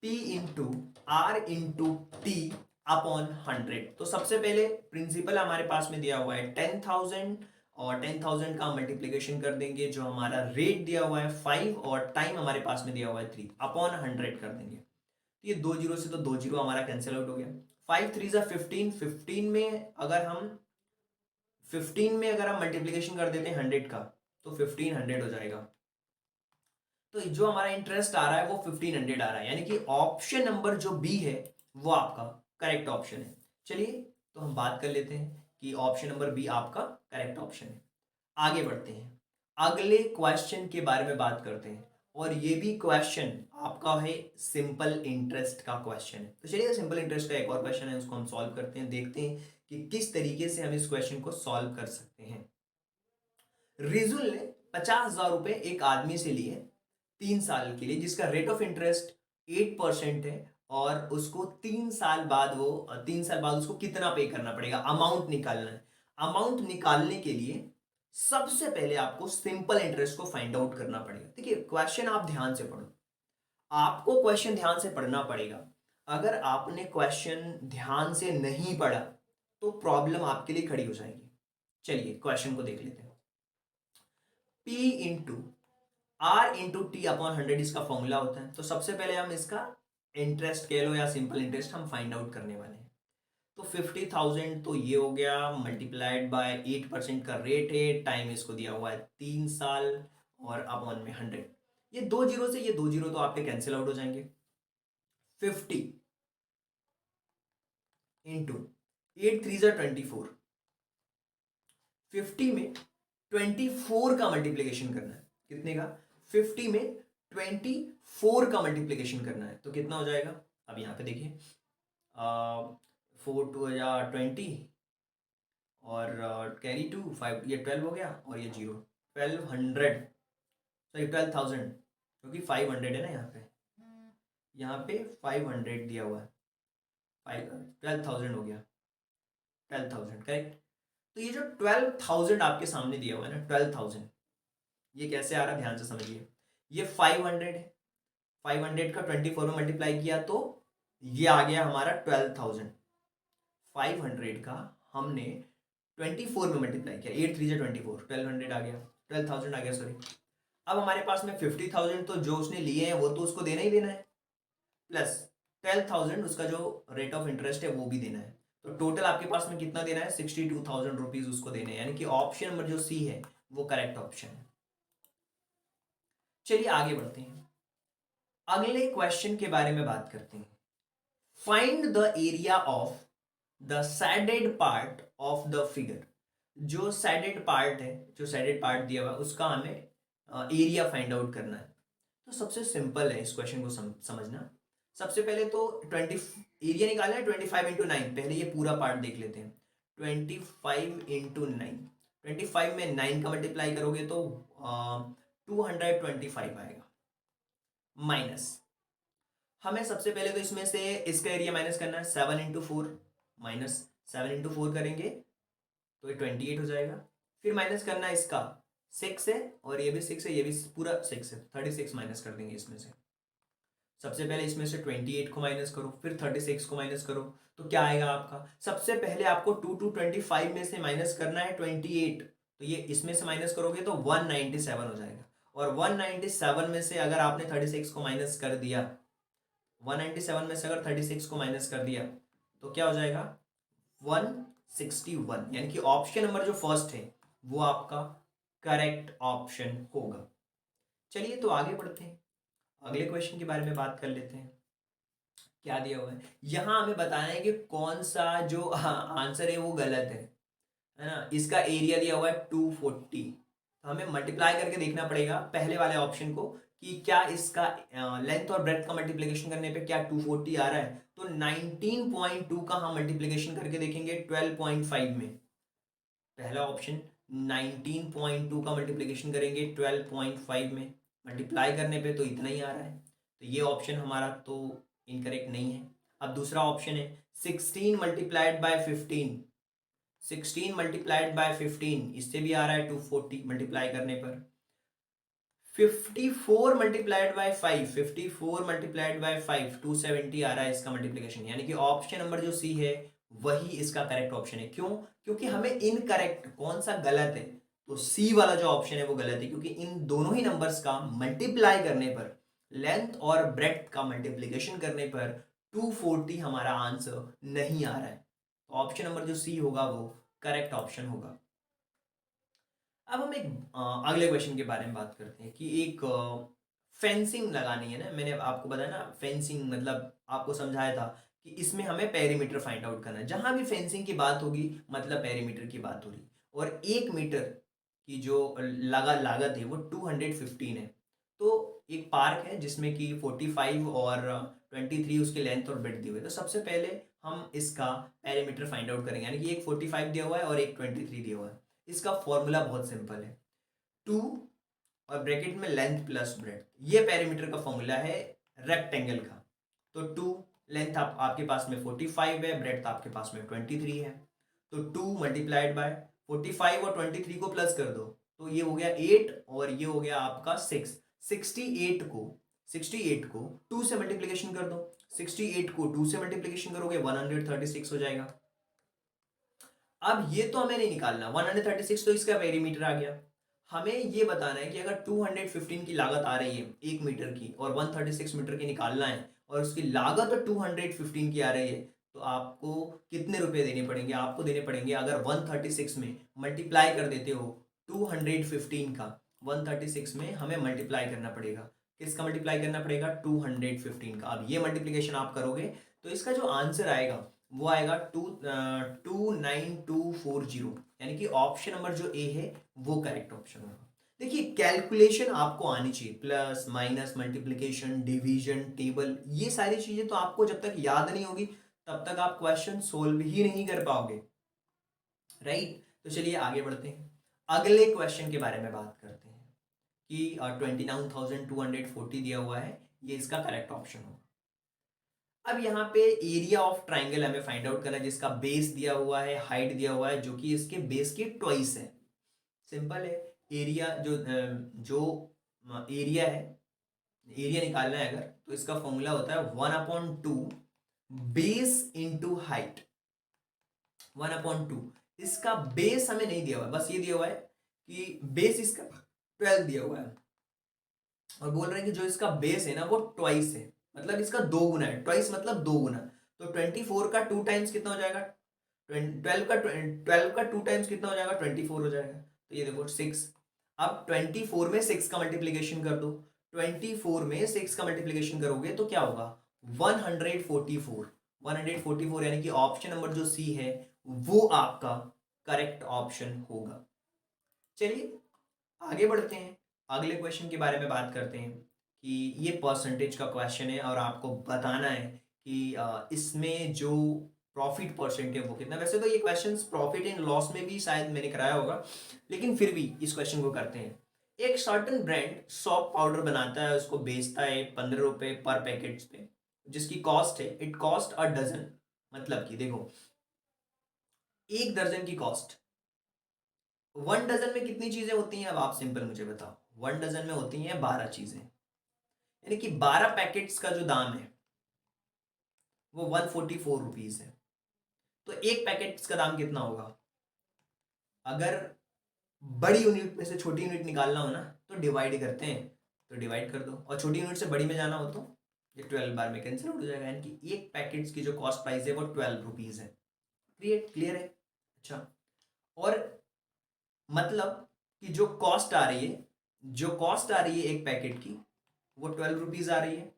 P into R into T upon 100। तो सबसे पहले प्रिंसिपल हमारे पास में दिया हुआ है 10,000 और 10,000 का मल्टीप्लीकेशन कर देंगे, जो हमारा रेट दिया हुआ है 5 और टाइम हमारे पास में दिया हुआ है 3 अपॉन 100 कर देंगे। ये 2 जीरो से तो 2 जीरो हमारा कैंसिल आउट हो गया। 5 3 जा 15, 15 में अगर हम 15 में अगर हम मल्टीप्लीकेशन कर देते हैं 100 का तो 1500 हो जाएगा। तो जो हमारा इंटरेस्ट आ रहा है वो 1500 आ रहा है, यानी कि ऑप्शन नंबर जो बी है वो आपका करेक्ट ऑप्शन है। चलिए तो हम बात कर लेते हैं कि ऑप्शन नंबर बी आपका करेक्ट ऑप्शन है। आगे बढ़ते हैं, अगले क्वेश्चन के बारे में बात करते हैं और ये भी क्वेश्चन आपका है सिंपल इंटरेस्ट का क्वेश्चन है। तो चलिए सिंपल इंटरेस्ट का एक और क्वेश्चन है, उसको हम सॉल्व करते हैं, देखते हैं कि किस तरीके से हम इस क्वेश्चन को सॉल्व कर सकते हैं। रिजुल ने 50,000 रुपए एक आदमी से लिए 3 साल के लिए, जिसका रेट ऑफ इंटरेस्ट 8% है और उसको 3 साल बाद उसको कितना पे करना पड़ेगा, अमाउंट निकालना है। अमाउंट निकालने के लिए सबसे पहले आपको सिंपल इंटरेस्ट को फाइंड आउट करना पड़ेगा। देखिए क्वेश्चन आप ध्यान से पढ़ो, आपको क्वेश्चन ध्यान से पढ़ना पड़ेगा। अगर आपने क्वेश्चन ध्यान से नहीं पढ़ा तो प्रॉब्लम आपके लिए खड़ी हो जाएगी। चलिए क्वेश्चन को देख लेते हैं। P into R into T upon 100 इसका फॉर्मूला होता है। तो सबसे पहले हम इसका इंटरेस्ट कह लो या सिंपल इंटरेस्ट हम फाइंड आउट करने वाले हैं। तो 50,000 तो ये हो गया, मल्टीप्लाइड बाय 8% का रेट है, टाइम इसको दिया हुआ है 3 साल और अपॉन में 100। ये 2 जीरो से ये 2 जीरो तो आपके कैंसिल आउट हो जाएंगे। 50 इंटू 8 3 24, 50 में 24 का मल्टीप्लीकेशन करना है, कितने का, 50 में 24 का मल्टीप्लीकेशन करना है, तो कितना हो जाएगा। अब यहाँ पे देखिए 4 2 20 और कैरी 2 5, ये 12 हो गया और ये 0, 1200 सॉरी 12,000, क्योंकि 500 है ना यहाँ पे 500 दिया हुआ है, 12,000 हो गया, 12,000 करेक्ट। तो ये जो 12,000 आपके सामने दिया हुआ है ना 12,000, ये कैसे आ रहा है ध्यान से समझिए। ये 500 है, 500 का 24 में मल्टीप्लाई किया तो ये आ गया हमारा 12,000। 500 का हमने 24 में मल्टीप्लाई किया, 8 3 24, 1200 आ गया, 12,000 आ गया सॉरी। अब हमारे पास में 50,000 तो जो उसने लिए हैं वो तो उसको देना ही देना है, प्लस 12,000 उसका जो रेट ऑफ इंटरेस्ट है वो भी देना है। तो टोटल आपके पास में कितना देना है, 62,000 रुपीज उसको देने हैं, यानी कि ऑप्शन नंबर जो सी है वो करेक्ट ऑप्शन है। चलिए आगे बढ़ते हैं, अगले क्वेश्चन के बारे में बात करते हैं। Find the area of the shaded part of the figure. जो सैडेड पार्ट है, जो सैडेड पार्ट दिया हुआ है उसका हमें एरिया फाइंड आउट करना है। तो सबसे सिंपल है इस क्वेश्चन को समझना। सबसे पहले तो 20 एरिया निकालना है 25 इंटू 9, पहले ये पूरा पार्ट देख लेते हैं। 25 इंटू 9, 25 में 9 का मल्टीप्लाई करोगे तो 225 आएगा, माइनस हमें सबसे पहले तो इसमें से इसका एरिया माइनस करना है, 7 इंटू 4 माइनस 7 इंटू 4 करेंगे तो ये 28 हो जाएगा। फिर माइनस करना है इसका 6 है और ये भी 6 है, ये भी पूरा 6 है, 36 माइनस कर देंगे इसमें से। सबसे पहले इसमें से 28 को माइनस करो, फिर 36 को माइनस करो, तो क्या आएगा आपका। सबसे पहले आपको 25 में से माइनस करना है 28, तो ये इसमें से माइनस करोगे तो 197 हो जाएगा। और 197 में से अगर आपने 36 को माइनस कर दिया, 197 में से अगर 36 को माइनस कर दिया तो क्या हो जाएगा 161, यानी कि ऑप्शन नंबर जो फर्स्ट है वो आपका करेक्ट ऑप्शन होगा। चलिए तो आगे बढ़ते हैं, अगले क्वेश्चन के बारे में बात कर लेते हैं। क्या दिया हुआ है यहां, हमें बताना है कि कौन सा जो आंसर है वो गलत है ना। इसका एरिया दिया हुआ है 240, तो हमें मल्टीप्लाई करके देखना पड़ेगा पहले वाले ऑप्शन को कि क्या इसका लेंथ और ब्रेथ का मल्टीप्लिकेशन करने पे क्या 240 आ रहा है। तो 19.2 का हम मल्टीप्लिकेशन करके देखेंगे 12.5 में। पहला ऑप्शन 19.2 का मल्टीप्लिकेशन करेंगे 12.5 में, मल्टीप्लाई करने पे तो इतना ही आ रहा है, तो ये ऑप्शन हमारा तो इनकरेक्ट नहीं है। अब दूसरा ऑप्शन है 16 मल्टीप्लाइड बाय 15, 16 मल्टीप्लाइड बाय 15 इससे भी आ रहा है 240 मल्टीप्लाई करने पर। 54 मल्टीप्लाइड बाय 5, 54 मल्टीप्लाइड बाय 5 270 आ रहा है इसका मल्टीप्लिकेशन, यानी कि ऑप्शन नंबर जो सी है वही इसका करेक्ट ऑप्शन है। क्यों? क्योंकि हमें इनकरेक्ट कौन सा गलत है, तो सी वाला जो ऑप्शन है वो गलत है, क्योंकि इन दोनों ही नंबर्स का मल्टीप्लाई करने पर, लेंथ और ब्रेड्थ का मल्टीप्लिकेशन करने पर 240 हमारा आंसर नहीं आ रहा है। तो ऑप्शन नंबर जो सी होगा वो करेक्ट ऑप्शन होगा। अब हम एक अगले क्वेश्चन के बारे में बात करते हैं कि एक फेंसिंग लगानी है ना। मैंने आपको बताया ना फेंसिंग मतलब आपको समझाया था कि इसमें हमें पेरीमीटर फाइंड आउट करना है। जहां भी फेंसिंग की बात होगी मतलब पेरीमीटर की बात हो रही, और 1 मीटर की जो लागत है वो 215 है। तो एक पार्क है जिसमें कि 45 और 23 उसके लेंथ और ब्रेड्थ दिए हुए, तो सबसे पहले हम इसका पेरीमीटर फाइंड आउट करेंगे, यानी कि एक 45 दिया हुआ है और एक 23 दिया हुआ है। इसका फॉर्मूला बहुत सिंपल है, 2 और ब्रैकेट में लेंथ प्लस ब्रेड्थ, ये पेरीमीटर का फॉर्मूला है रेक्टेंगल का। तो 2 लेंथ आपके पास में 45 है, ब्रेड्थ आपके पास में 23 है, तो 2 मल्टीप्लाइड बाय 45 और 23 को प्लस कर दो तो ये हो गया 8 और ये हो गया आपका 6। 68 को 2 से मल्टीप्लिकेशन कर दो, 68 को 2 से मल्टीप्लिकेशन करोगे 136 हो जाएगा। अब ये तो हमें नहीं निकालना, 136 तो इसका पेरीमीटर आ गया। हमें ये बताना है कि अगर 215 की लागत आ रही है 1 मीटर की और 136 मीटर की निकालना है और उसकी लागत 215 की आ रही है, तो आपको कितने रुपए देने पड़ेंगे। आपको देने पड़ेंगे, अगर 136 में मल्टीप्लाई कर देते हो 215 का, 136 में हमें मल्टीप्लाई करना पड़ेगा। किसका मल्टीप्लाई करना पड़ेगा? 215 का। अब ये मल्टीप्लिकेशन आप करोगे तो इसका जो आंसर आएगा वो आएगा 29240, यानी कि ऑप्शन नंबर जो ए है वो करेक्ट ऑप्शन होगा। देखिए कैलकुलेशन आपको आनी चाहिए, plus minus multiplication division table, ये सारी चीजें तो आपको जब तक याद नहीं होगी तब तक आप क्वेश्चन सोल्व ही नहीं कर पाओगे, राइट। तो चलिए आगे बढ़ते हैं, अगले क्वेश्चन के बारे में बात करते हैं कि 29,240 दिया हुआ है, ये इसका करेक्ट ऑप्शन होगा। अब यहाँ पे एरिया ऑफ ट्राइंगल हमें फाइंड आउट करना है, जिसका बेस दिया हुआ है, हाइट दिया हुआ है जो कि इसके बेस के ट्वाइस है। सिंपल है, एरिया जो एरिया है, एरिया निकालना है अगर, तो इसका फॉर्मूला होता है 1/2 बेस इंटू हाइट। 1/2, इसका बेस हमें नहीं दिया हुआ है, बस ये दिया हुआ है कि बेस इसका 12 दिया हुआ है, और बोल रहे हैं कि जो इसका बेस है ना वो ट्वाइस है, मतलब इसका 2 गुना है। ट्वाइस मतलब 2 गुना, तो 24 का 2 टाइम्स कितना हो जाएगा? 12 का 2 टाइम्स कितना हो जाएगा? 24 हो जाएगा। तो ये देखो 6। अब 24 में 6 का मल्टीप्लीकेशन कर दो, 24 में 6 का मल्टीप्लीकेशन करोगे तो क्या होगा? 144, 144, यानी कि ऑप्शन नंबर जो सी है वो आपका करेक्ट ऑप्शन होगा। चलिए आगे बढ़ते हैं, अगले क्वेश्चन के बारे में बात करते हैं कि ये परसेंटेज का क्वेश्चन है और आपको बताना है कि इसमें जो प्रॉफिट परसेंट है वो कितना। वैसे तो ये क्वेश्चन प्रॉफिट एंड लॉस में भी शायद मैंने कराया होगा, लेकिन फिर भी इस क्वेश्चन को करते हैं। एक सर्टन ब्रांड सॉप पाउडर बनाता है, उसको बेचता है 15 रुपए पर पैकेट पे, जिसकी कॉस्ट है इट कॉस्ट अ डजन, मतलब कि देखो एक दर्जन की कॉस्ट 1 डजन में कितनी चीजें होती हैं? अब आप सिंपल मुझे बताओ। 1 डजन में होती हैं 12 चीजें, यानी कि 12 पैकेट्स का जो दाम है वो 144 रुपीज है। तो एक पैकेट्स का दाम कितना होगा? अगर बड़ी यूनिट में से छोटी यूनिट निकालना हो ना तो डिवाइड करते हैं, तो डिवाइड कर दो, और छोटी यूनिट से बड़ी में जाना हो तो ये 12 बार में कैंसिल आउट हो जाएगा, यानी कि एक पैकेट्स की जो कॉस्ट प्राइस है वो 12 रुपीज है। क्लियर है? अच्छा, और मतलब कि जो कॉस्ट आ रही है एक पैकेट की वो 12 रुपीज आ रही है,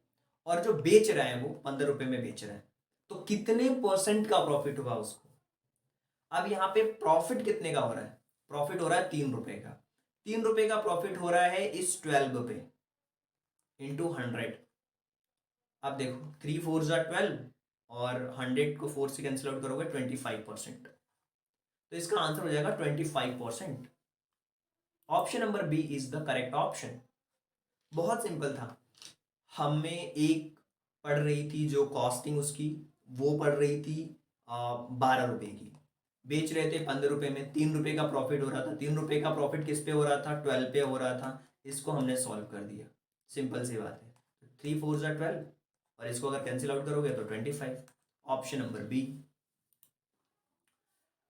और जो बेच रहा है वो 15 रुपए में बेच रहा है। तो कितने परसेंट का प्रॉफिट हुआ उसको? अब यहाँ पे प्रॉफिट कितने का हो रहा है? प्रॉफिट हो रहा है 3 रुपए का। 3 रुपए का प्रॉफिट हो रहा है इस 12 पे, इंटू 100। अब देखो 3 4 ज़ा 12, और 100 को 4 से कैंसिल आउट करोगे 25%। तो इसका आंसर हो जाएगा 25%। Option number B is the correct option. बहुत सिंपल था। हमें एक पड़ रही थी जो कॉस्टिंग उसकी, वो पड़ रही थी 12 रुपए की, बेच रहे थे 15 रुपए में, 3 रुपए का प्रॉफिट हो रहा था। 3 रुपए का प्रॉफिट किस पे हो रहा था? 12 पे हो रहा था। इसको हमने सॉल्व कर दिया, सिंपल सी बात है। 3 4 ज़ा 12, और इसको अगर कैंसिल आउट करोगे तो 25। Option number B.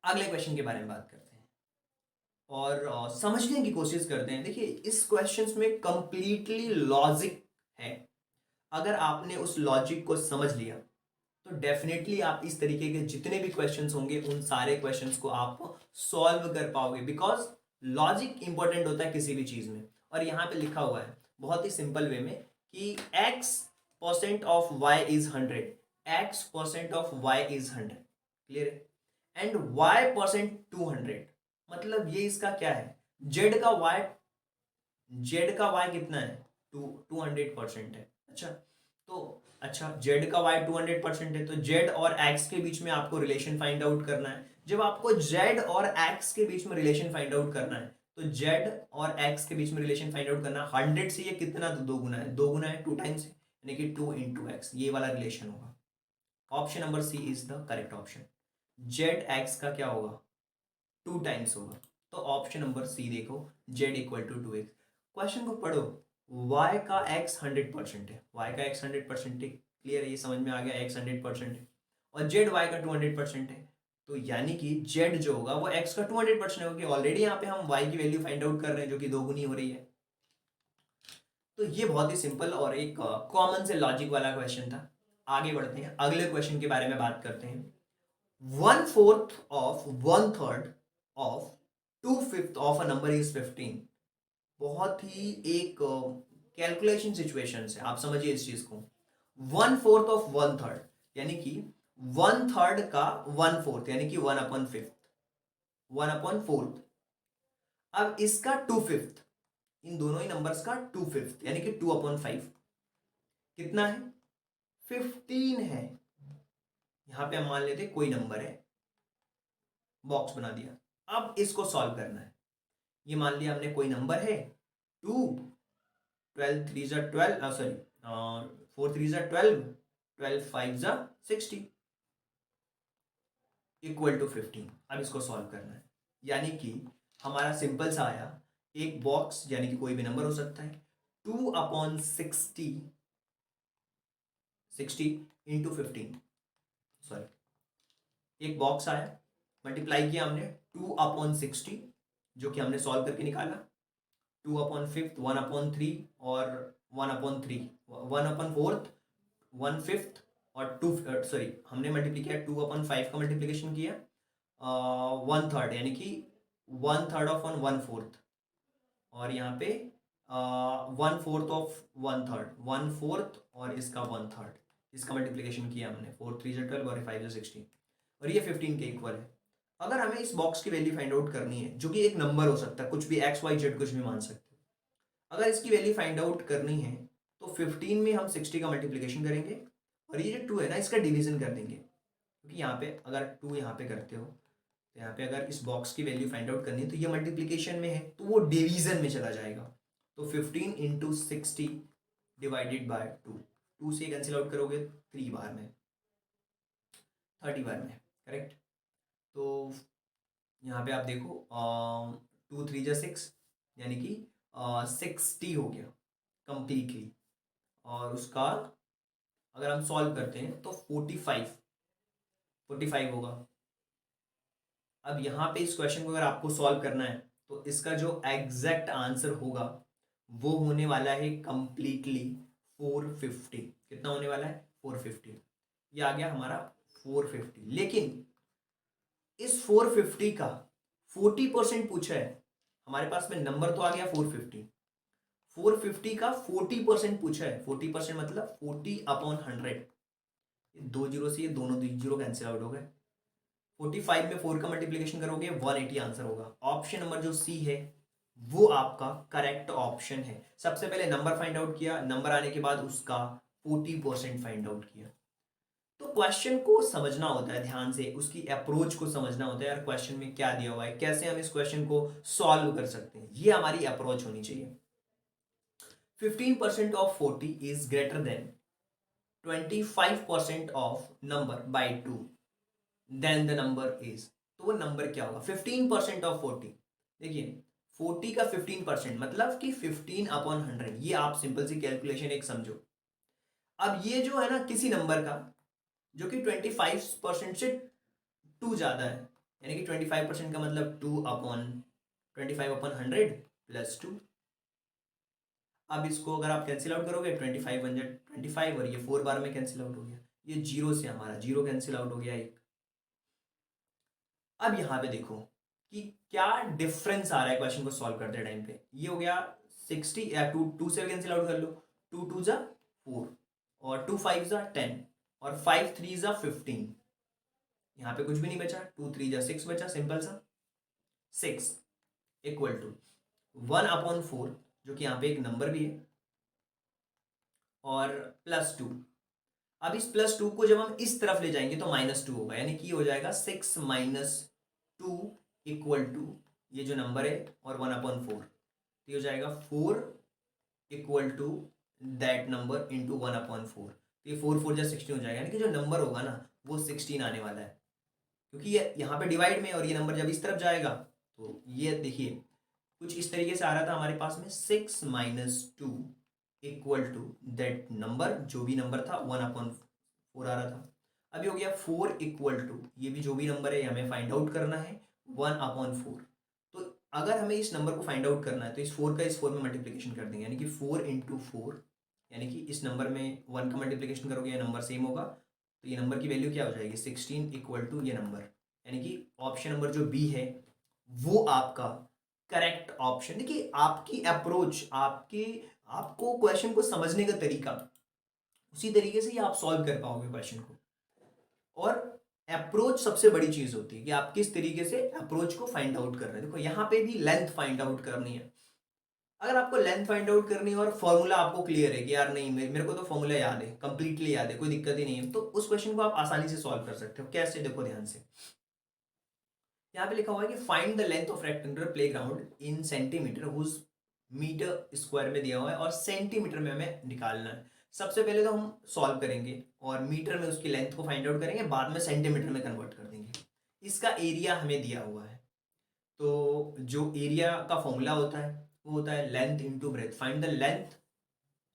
अगले क्वेश्चन के बारे में बात करते हैं और समझने की कोशिश करते हैं। देखिए इस क्वेश्चन में कंप्लीटली लॉजिक है। अगर आपने उस लॉजिक को समझ लिया तो डेफिनेटली आप इस तरीके के जितने भी क्वेश्चंस होंगे उन सारे क्वेश्चंस को आप सॉल्व कर पाओगे, बिकॉज लॉजिक इंपॉर्टेंट होता है किसी भी चीज में। और यहाँ पे लिखा हुआ है बहुत ही सिंपल वे में कि x% of y is 100, x% of y is 100। Clear है? एंड y% 200, मतलब ये इसका क्या है? जेड का वाई कितना है? 200% है। अच्छा, तो अच्छा जेड का वाई 200% है, तो जेड और एक्स के बीच में आपको रिलेशन फाइंड आउट करना है। जब आपको जेड और एक्स के बीच में रिलेशन फाइंड आउट करना है तो जेड और एक्स के बीच में रिलेशन फाइंड आउट करना है 100 से, ये कितना? तो दो गुना है, 2 टाइम्स, यानी कि 2 × x, ये वाला रिलेशन होगा। Option number C is the correct option. Z X का क्या होगा? 2 टाइम्स होगा। तो ऑप्शन नंबर सी देखो, z equal to 2x। Question को पढ़ो, y का x 100% है, y का x 100% है। क्लियर है? ये समझ में आ गया, x 100% है, और जेड y का 200% है। तो यानी कि z जो होगा वो x का 200% होगा, कि ऑलरेडी यहाँ पे हम y की वैल्यू फाइंड आउट कर रहे हैं जो कि दोगुनी हो रही है। तो ये बहुत ही सिंपल और एक कॉमन से लॉजिक वाला क्वेश्चन था। आगे बढ़ते हैं, अगले क्वेश्चन के बारे में बात करते हैं। 1/4 of 1/3 of 2/5 of a number is 15। बहुत ही एक कैलकुलेशन सिचुएशन है, आप समझिए इस चीज को। 1/4 ऑफ 1/3, यानी कि 1/3 का 1/4, यानी कि 1/5, 1/4। अब इसका 2/5, इन दोनों ही नंबर्स का 2/5 यानी कि 2/5 कितना है? 15 है। यहां पे हम मान लेते कोई नंबर है, बॉक्स बना दिया। अब इसको सॉल्व करना है। ये मान लिया हमने कोई नंबर है 2, 12 3 ज़ा 12, सॉरी 4 3 ज़ा 12, 12 5 ज़ा 60 इक्वल टू 15। अब इसको सॉल्व करना है, यानी कि हमारा सिंपल सा आया, एक बॉक्स यानी कि कोई भी नंबर हो सकता है, 2/60, 60 इंटू 15, सॉरी एक बॉक्स आया, मल्टीप्लाई किया हमने 2/60, जो कि हमने सॉल्व करके निकाला, 2/5, 1/3, और 1/3, 1/4, 1/5, और 2, सॉरी हमने मल्टीप्लाई किया 2/5 का मल्टीप्लिकेशन किया 1/3, यानी कि 1/3 ऑफ 1/4, और यहाँ पे 1/4 ऑफ 1/3, 1/4 और इसका 1/3, इसका मल्टीप्लिकेशन किया हमने, 4 3 ज़ा 12 और 5 ज़ा 16, और ये 15 के इक्वल है। अगर हमें इस बॉक्स की वैल्यू फाइंड आउट करनी है, जो कि एक नंबर हो सकता है, कुछ भी एक्स वाई जेड कुछ भी मान सकते हो, अगर इसकी वैल्यू फाइंड आउट करनी है तो 15 में हम 60 का मल्टीप्लिकेशन करेंगे, और ये जो 2 है ना इसका डिवीजन कर देंगे, क्योंकि यहाँ पे अगर 2 यहाँ पे करते हो तो यहाँ पे अगर इस बॉक्स की वैल्यू फाइंड आउट करनी है तो ये मल्टीप्लिकेशन में है तो वो डिवीजन में चला जाएगा। तो 15 इंटू 60 डिवाइडेड बाय 2, 2 से कैंसिल आउट करोगे 3 बार में, 30 बार में, करेक्ट। तो यहाँ पे आप देखो 2 3 जा 6, यानी कि 60 हो गया कंप्लीटली। और उसका अगर हम सॉल्व करते हैं तो 45 होगा। अब यहाँ पे इस क्वेश्चन को अगर आपको सॉल्व करना है तो इसका जो एग्जैक्ट आंसर होगा वो होने वाला है कंप्लीटली 450। कितना होने वाला है? 450। ये आ गया हमारा 450। लेकिन इस 450 का 40% पूछा है। हमारे पास में नंबर तो आ गया 450, 450 का 40% पूछा है। 40% मतलब 40/100। दो जीरो से ये दोनों जीरो कैंसिल आउट हो गए। 45 में 4 का मल्टीप्लीकेशन करोगे 180 आंसर होगा। ऑप्शन नंबर जो सी है वो आपका करेक्ट ऑप्शन है। सबसे पहले नंबर फाइंड आउट किया, नंबर आने के बाद उसका 40% फाइंड आउट किया। तो क्वेश्चन को समझना होता है ध्यान से, उसकी अप्रोच को समझना होता है। यार क्वेश्चन में क्या दिया हुआ है, कैसे हम इस क्वेश्चन को सॉल्व कर सकते हैं, ये हमारी अप्रोच होनी चाहिए। 15% of 40 is greater than 25% of number by 2, then the number is. तो वो नंबर क्या होगा? 15% ऑफ 40। देखिए 40 का 15% मतलब कि 15/100। ये आप सिंपल सी कैलकुलेशन एक समझो। अब ये जो है ना किसी नंबर का जो कि 25% से 2 ज्यादा है, यानी कि 25% का मतलब 2/25/100 प्लस 2। अब इसको अगर आप कैंसिल आउट करोगे 25 बन जाए 25, और ये 4 बार में कैंसिल आउट हो गया। ये जीरो से हमारा जीरो कैंसिल आउट हो गया एक। अब यहाँ पे देखो कि क्या डिफरेंस आ रहा है क्वेश्चन को सॉल्व करते टाइम पे। ये हो गया 60 या 2 से कैंसिल आउट कर लो। 2 2 जा 4 और 2 5 जा 10 और 5 3 जा 15। यहाँ पे कुछ भी नहीं बचा। 2 3 जा 6 बचा, सिंपल सा। 6 इक्वल टू 1/4, जो कि यहाँ पे एक नंबर भी है, और प्लस 2। अब इस प्लस 2 को जब हम इस तरफ ले जाएंगे तो -2 होगा, यानी कि हो जाएगा 6 - 2 इक्वल टू ये जो नंबर है और 1/4। तो ये हो जाएगा 4 equal to that number into 1/4। तो ये 4 4 जा 16 हो जाएगा, यानी कि जो नंबर होगा ना वो 16 आने वाला है। क्योंकि ये यहाँ पे डिवाइड में, और ये नंबर जब इस तरफ जाएगा तो ये देखिए कुछ इस तरीके से आ रहा था हमारे पास में। 6 - 2 इक्वल टू दैट नंबर, जो भी नंबर था 1/4 आ रहा था। अभी हो गया 4 इक्वल टू ये भी जो भी नंबर है हमें फाइंड आउट करना है 1/4। तो अगर हमें इस नंबर को फाइंड आउट करना है तो इस 4 का इस 4 में मल्टीप्लीकेशन कर देंगे, यानी कि 4 × 4, यानी कि इस नंबर में 1 का मल्टीप्लीकेशन करोगे ये नंबर सेम होगा। तो ये नंबर की वैल्यू क्या हो जाएगी? 16 इक्वल टू ये नंबर, यानी कि ऑप्शन नंबर जो बी है वो आपका करेक्ट ऑप्शन। देखिए आपकी अप्रोच, आपको क्वेश्चन को समझने का तरीका, उसी तरीके से ही आप सॉल्व कर पाओगे क्वेश्चन को। और अप्रोच सबसे बड़ी चीज होती है कि आप किस तरीके से अप्रोच को फाइंड आउट कर रहे हैं। देखो यहाँ पे भी लेंथ फाइंड आउट करनी है। अगर आपको लेंथ फाइंड आउट करनी है और फॉर्मूला आपको क्लियर है कि यार नहीं मेरे को तो फॉर्मूला याद है, कंप्लीटली याद है, कोई दिक्कत ही नहीं है, तो उस क्वेश्चन को आप आसानी से सॉल्व कर सकते हो। कैसे? देखो ध्यान से। यहाँ पे लिखा हुआ है कि find the length of rectangular playground in centimetre, whose metre square में दिया हुआ है और सेंटीमीटर में हमें निकालना है। सबसे पहले तो हम सॉल्व करेंगे और मीटर में उसकी लेंथ को फाइंड आउट करेंगे, बाद में सेंटीमीटर में कन्वर्ट कर देंगे। इसका एरिया हमें दिया हुआ है, तो जो एरिया का फॉर्मूला होता है वो होता है length into breadth. Find the length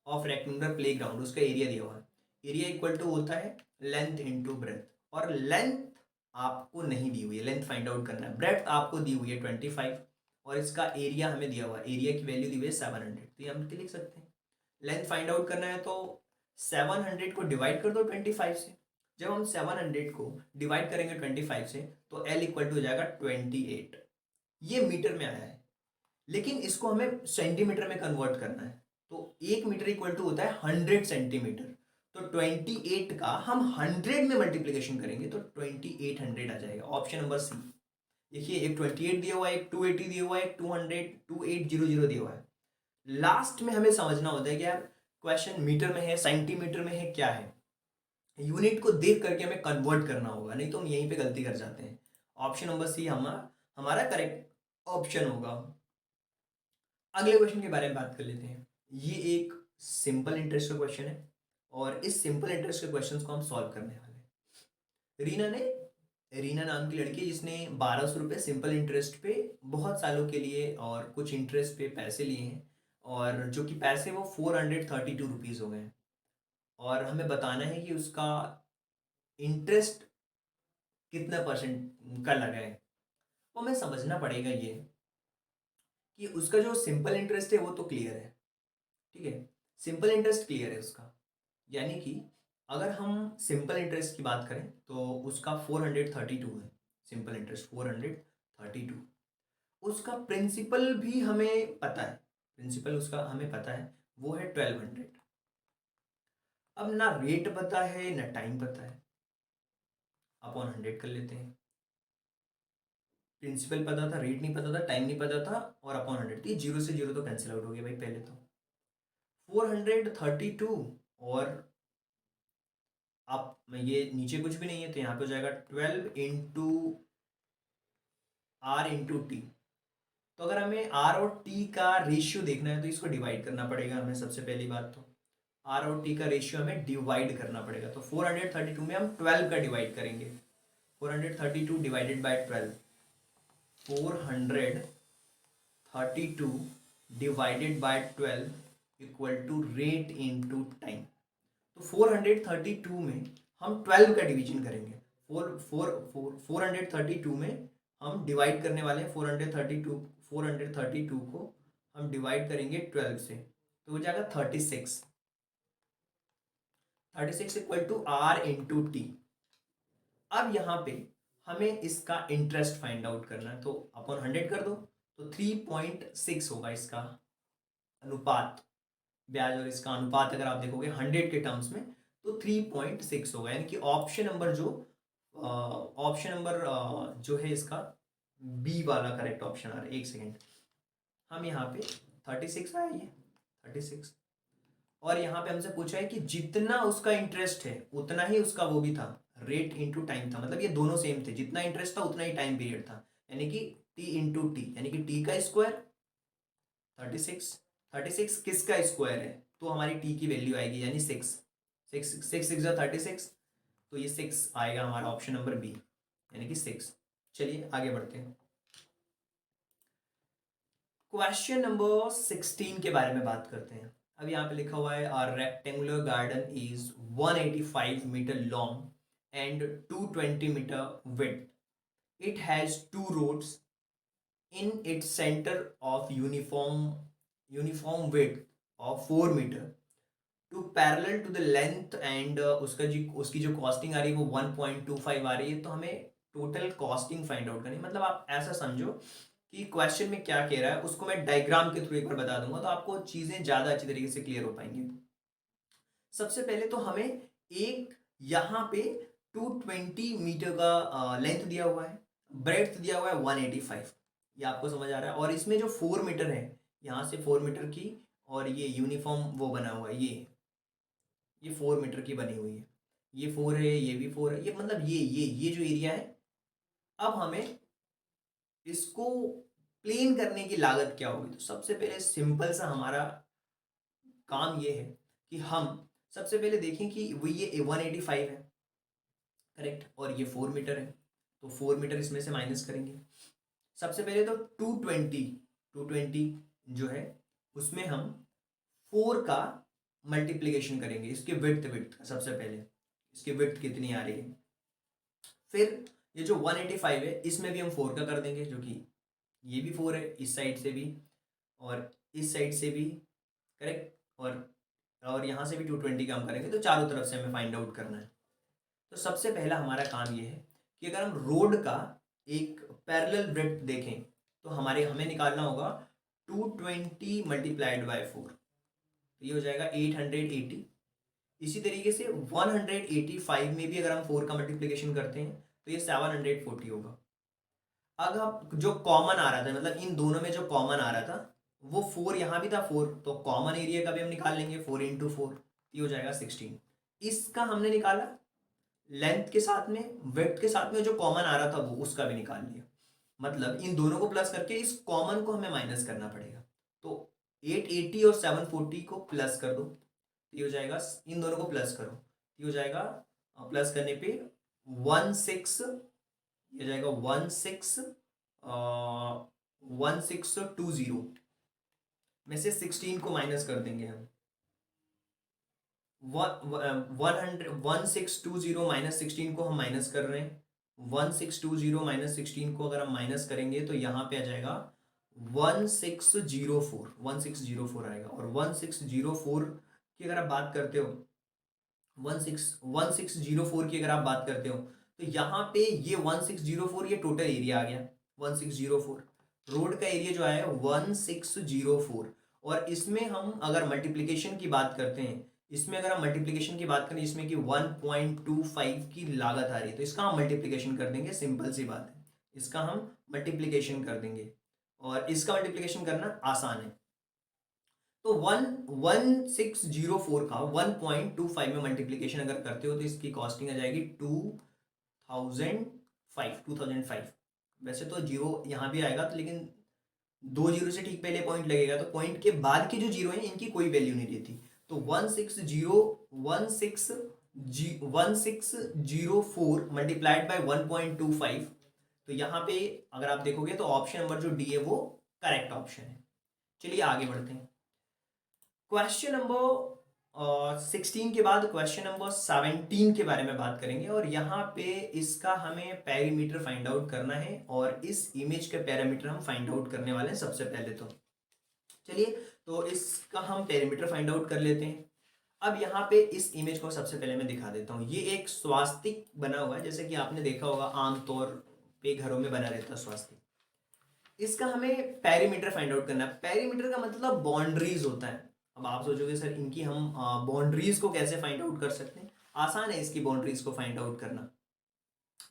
of rectangular playground, उसका एरिया दिया हुआ है। एरिया इक्वल टू होता है लेंथ इंटू ब्रेथ, और लेंथ आपको नहीं दी हुई है, लेंथ फाइंड आउट करना है। ब्रेथ आपको दी हुई है 25, और इसका एरिया हमें दिया हुआ है, एरिया की वैल्यू दी हुई है 700। तो ये हम लिख सकते हैं। लेंथ फाइंड आउट करना है तो 700 को डिवाइड कर दो 25 से। जब हम 700 को डिवाइड करेंगे 25 से तो L इक्वल टू हो जाएगा 28। ये मीटर में आया है, लेकिन इसको हमें सेंटीमीटर में कन्वर्ट करना है। तो 1 मीटर इक्वल टू होता है 100 सेंटीमीटर। तो 28 का हम 100 में मल्टीप्लीकेशन करेंगे तो 2800 आ जाएगा। Option number C. देखिए एक 28 दिया हुआ है, एक 280 दिया हुआ है, एक 200 2800 दिया हुआ है। लास्ट में हमें समझना होता है कि यार क्वेश्चन मीटर में है, सेंटीमीटर में है, क्या है। यूनिट को देख करके हमें कन्वर्ट करना होगा, नहीं तो हम यहीं पे गलती कर जाते हैं। ऑप्शन नंबर सी हमारा करेक्ट ऑप्शन होगा। अगले क्वेश्चन के बारे में बात कर लेते हैं। ये एक सिंपल इंटरेस्ट का क्वेश्चन है और इस सिंपल इंटरेस्ट के क्वेश्चंस को हम सॉल्व करने वाले हैं। रीना ने रीना नाम की लड़की जिसने 1200 रुपये सिंपल इंटरेस्ट पे बहुत सालों के लिए और कुछ इंटरेस्ट पे पैसे लिए हैं, और जो कि पैसे वो 432 रुपीज़ हो गए हैं। और हमें बताना है कि उसका इंटरेस्ट कितना परसेंट का लगा है। तो हमें समझना पड़ेगा ये कि उसका जो सिंपल इंटरेस्ट है वो तो क्लियर है, ठीक है, सिंपल इंटरेस्ट क्लियर है उसका। यानी कि अगर हम सिंपल इंटरेस्ट की बात करें तो उसका 432 है, सिंपल इंटरेस्ट 432। उसका प्रिंसिपल भी हमें पता है, प्रिंसिपल उसका हमें पता है, वो है 1200। अब ना रेट पता है ना टाइम पता है, अपॉन 100 कर लेते हैं। प्रिंसिपल पता था, रेट नहीं पता था, टाइम नहीं पता था, और अपॉन 100, तो ये जीरो से जीरो तो कैंसिल आउट हो गया भाई पहले तो। 432, और आप ये नीचे कुछ भी नहीं है तो यहाँ पे हो जाएगा 12 इंटू आर इंटू टी। तो अगर हमें आर और टी का रेशियो देखना है तो इसको डिवाइड करना पड़ेगा हमें। सबसे पहली बात तो आर और टी का रेशियो हमें डिवाइड करना पड़ेगा। तो 432 में हम 12 का डिवाइड करेंगे। 432 divided by 12, 432 divided by 12 equal to rate into time. तो 432 में हम 12 का डिवीजन करेंगे। 432 में हम डिवाइड करने वाले हैं 432 को हम डिवाइड करेंगे 12 से, तो हो जाएगा 36। 36 equal to R into T. अब यहाँ पे हमें इसका इंटरेस्ट फाइंड आउट करना है, तो अपॉन 100 कर दो, तो 3.6 होगा इसका अनुपात। ब्याज और इसका अनुपात अगर आप देखोगे 100 के टर्म्स में तो 3.6 होगा। यानी कि ऑप्शन नंबर जो है इसका बी वाला करेक्ट ऑप्शन आ रहा है। एक सेकेंड, हम यहाँ पे 36 आया ये 36, और यहाँ पे हमसे पूछा है कि जितना उसका इंटरेस्ट है उतना ही उसका वो भी था, रेट इंटू टाइम था। मतलब ये दोनों सेम थे, जितना इंटरेस्ट था उतना ही टाइम पीरियड था। यानी कि टी इंटू टी, यानी कि टी का स्क्वायर 36। 36 किसका स्क्वायर है, तो हमारी टी की वैल्यू आएगी, यानी 6। 6 36, तो ये 6 आएगा हमारा ऑप्शन नंबर बी, यानी कि 6। चलिए आगे बढ़ते हैं। क्वेश्चन नंबर 16 के बारे में बात करते हैं। अब यहाँ पे लिखा हुआ है are rectangular garden is 185 metre long and 220 metre width. It has 2 roads in its center of uniform width of 4 metre two parallel to the length and उसकी जो कॉस्टिंग आ रही है वो 1.25 आ रही है। तो हमें टोटल कॉस्टिंग फाइंड आउट करनी है। मतलब आप ऐसा समझो कि क्वेश्चन में क्या कह रहा है उसको मैं डायग्राम के थ्रू एक बार बता दूंगा तो आपको चीजें ज्यादा अच्छी तरीके से क्लियर हो पाएंगी। सबसे पहले तो हमें एक यहाँ पे 220 मीटर का लेंथ दिया हुआ है, ब्रेड्थ दिया हुआ है 185, ये आपको समझ आ रहा है। और इसमें जो 4 मीटर है, यहाँ से 4 मीटर की, और ये यूनिफॉर्म वो बना हुआ है, ये 4 मीटर की बनी हुई है, ये 4 है, ये भी 4 है, ये मतलब ये जो एरिया है। अब हमें इसको प्लेन करने की लागत क्या होगी, तो सबसे पहले सिंपल सा हमारा काम ये है कि हम सबसे पहले देखें कि वो ये 185 है, करेक्ट, और ये 4 मीटर है, तो 4 मीटर इसमें से माइनस करेंगे। सबसे पहले तो 220 जो है उसमें हम 4 का मल्टीप्लिकेशन करेंगे, इसके विड्थ का। सबसे पहले इसकी विड्थ कितनी आ रही है, फिर ये जो 185 है इसमें भी हम 4 का कर देंगे, जो कि ये भी 4 है इस साइड से भी और इस साइड से भी, करेक्ट, और यहाँ से भी 220 का हम करेंगे। तो चारों तरफ से हमें फाइंड आउट करना है। तो सबसे पहला हमारा काम ये है कि अगर हम रोड का एक पैरेलल ब्रेड्थ देखें तो हमें निकालना होगा 220 मल्टीप्लाइड बाय 4, तो ये हो जाएगा 880। इसी तरीके से 185 में भी अगर हम 4 का मल्टीप्लिकेशन करते हैं तो ये 740 होगा। अगर जो कॉमन आ रहा था, मतलब इन दोनों में जो कॉमन आ रहा था वो 4 यहाँ भी था 4, तो कॉमन एरिया का भी हम निकाल लेंगे 4 इंटू 4, ये हो जाएगा 16। इसका हमने निकाला, लेंथ के साथ में विड्थ के साथ में जो कॉमन आ रहा था वो उसका भी निकाल लिया। मतलब इन दोनों को प्लस करके इस कॉमन को हमें माइनस करना पड़ेगा। तो 880 और 740 को प्लस कर दो, ये हो जाएगा, इन दोनों को प्लस करो, ये हो जाएगा, प्लस करने पे 16 ये जाएगा 1620 में से 16 को माइनस कर देंगे हम। 1620 माइनस 16 को हम माइनस कर रहे हैं। 1620 माइनस 16 को अगर हम माइनस करेंगे तो यहाँ पे आ जाएगा 1604 आएगा। और 1604 की अगर आप बात करते हो, 1604 की अगर आप बात करते हो तो यहाँ पे ये 1604 ये टोटल एरिया आ गया। 1604 रोड का एरिया जो है 1604। और इसमें हम अगर मल्टीप्लिकेशन की बात करते हैं, इसमें अगर हम मल्टीप्लिकेशन की बात करें इसमें कि 1.25 की लागत आ रही है, तो इसका हम मल्टीप्लिकेशन कर देंगे। सिंपल सी बात है, इसका हम मल्टीप्लिकेशन कर देंगे और इसका मल्टीप्लिकेशन करना आसान है। तो 1604 का 1.25 में मल्टीप्लिकेशन अगर करते हो तो इसकी कॉस्टिंग आ जाएगी 2005। वैसे तो जीरो यहाँ भी आएगा तो, लेकिन 2 जीरो से ठीक पहले पॉइंट लगेगा, तो पॉइंट के बाद के जो जीरो हैं इनकी कोई वैल्यू नहीं रहती। तो 1604 मल्टीप्लाइड बाय 1.25, तो यहाँ पे अगर आप देखोगे तो ऑप्शन नंबर जो डी है वो करेक्ट ऑप्शन है। चलिए आगे बढ़ते हैं। क्वेश्चन नंबर 16 के बाद क्वेश्चन नंबर 17 के बारे में बात करेंगे। और यहाँ पे इसका हमें पैरामीटर फाइंड आउट करना है और इस इमेज के पैरामीटर हम फाइंड आउट करने वाले हैं सबसे पहले। तो चलिए, तो इसका हम पैरामीटर फाइंड आउट कर लेते हैं। अब यहाँ पे इस इमेज को सबसे पहले मैं दिखा देता हूँ। ये एक स्वास्तिक बना हुआ है, जैसे कि आपने देखा होगा आमतौर पे घरों में बना रहता है स्वास्तिक। इसका हमें पैरीमीटर फाइंड आउट करना है। पैरीमीटर का मतलब बाउंड्रीज होता है। अब आप सोचोगे सर इनकी हम बाउंड्रीज को कैसे फाइंड आउट कर सकते हैं? आसान है इसकी बाउंड्रीज को फाइंड आउट करना,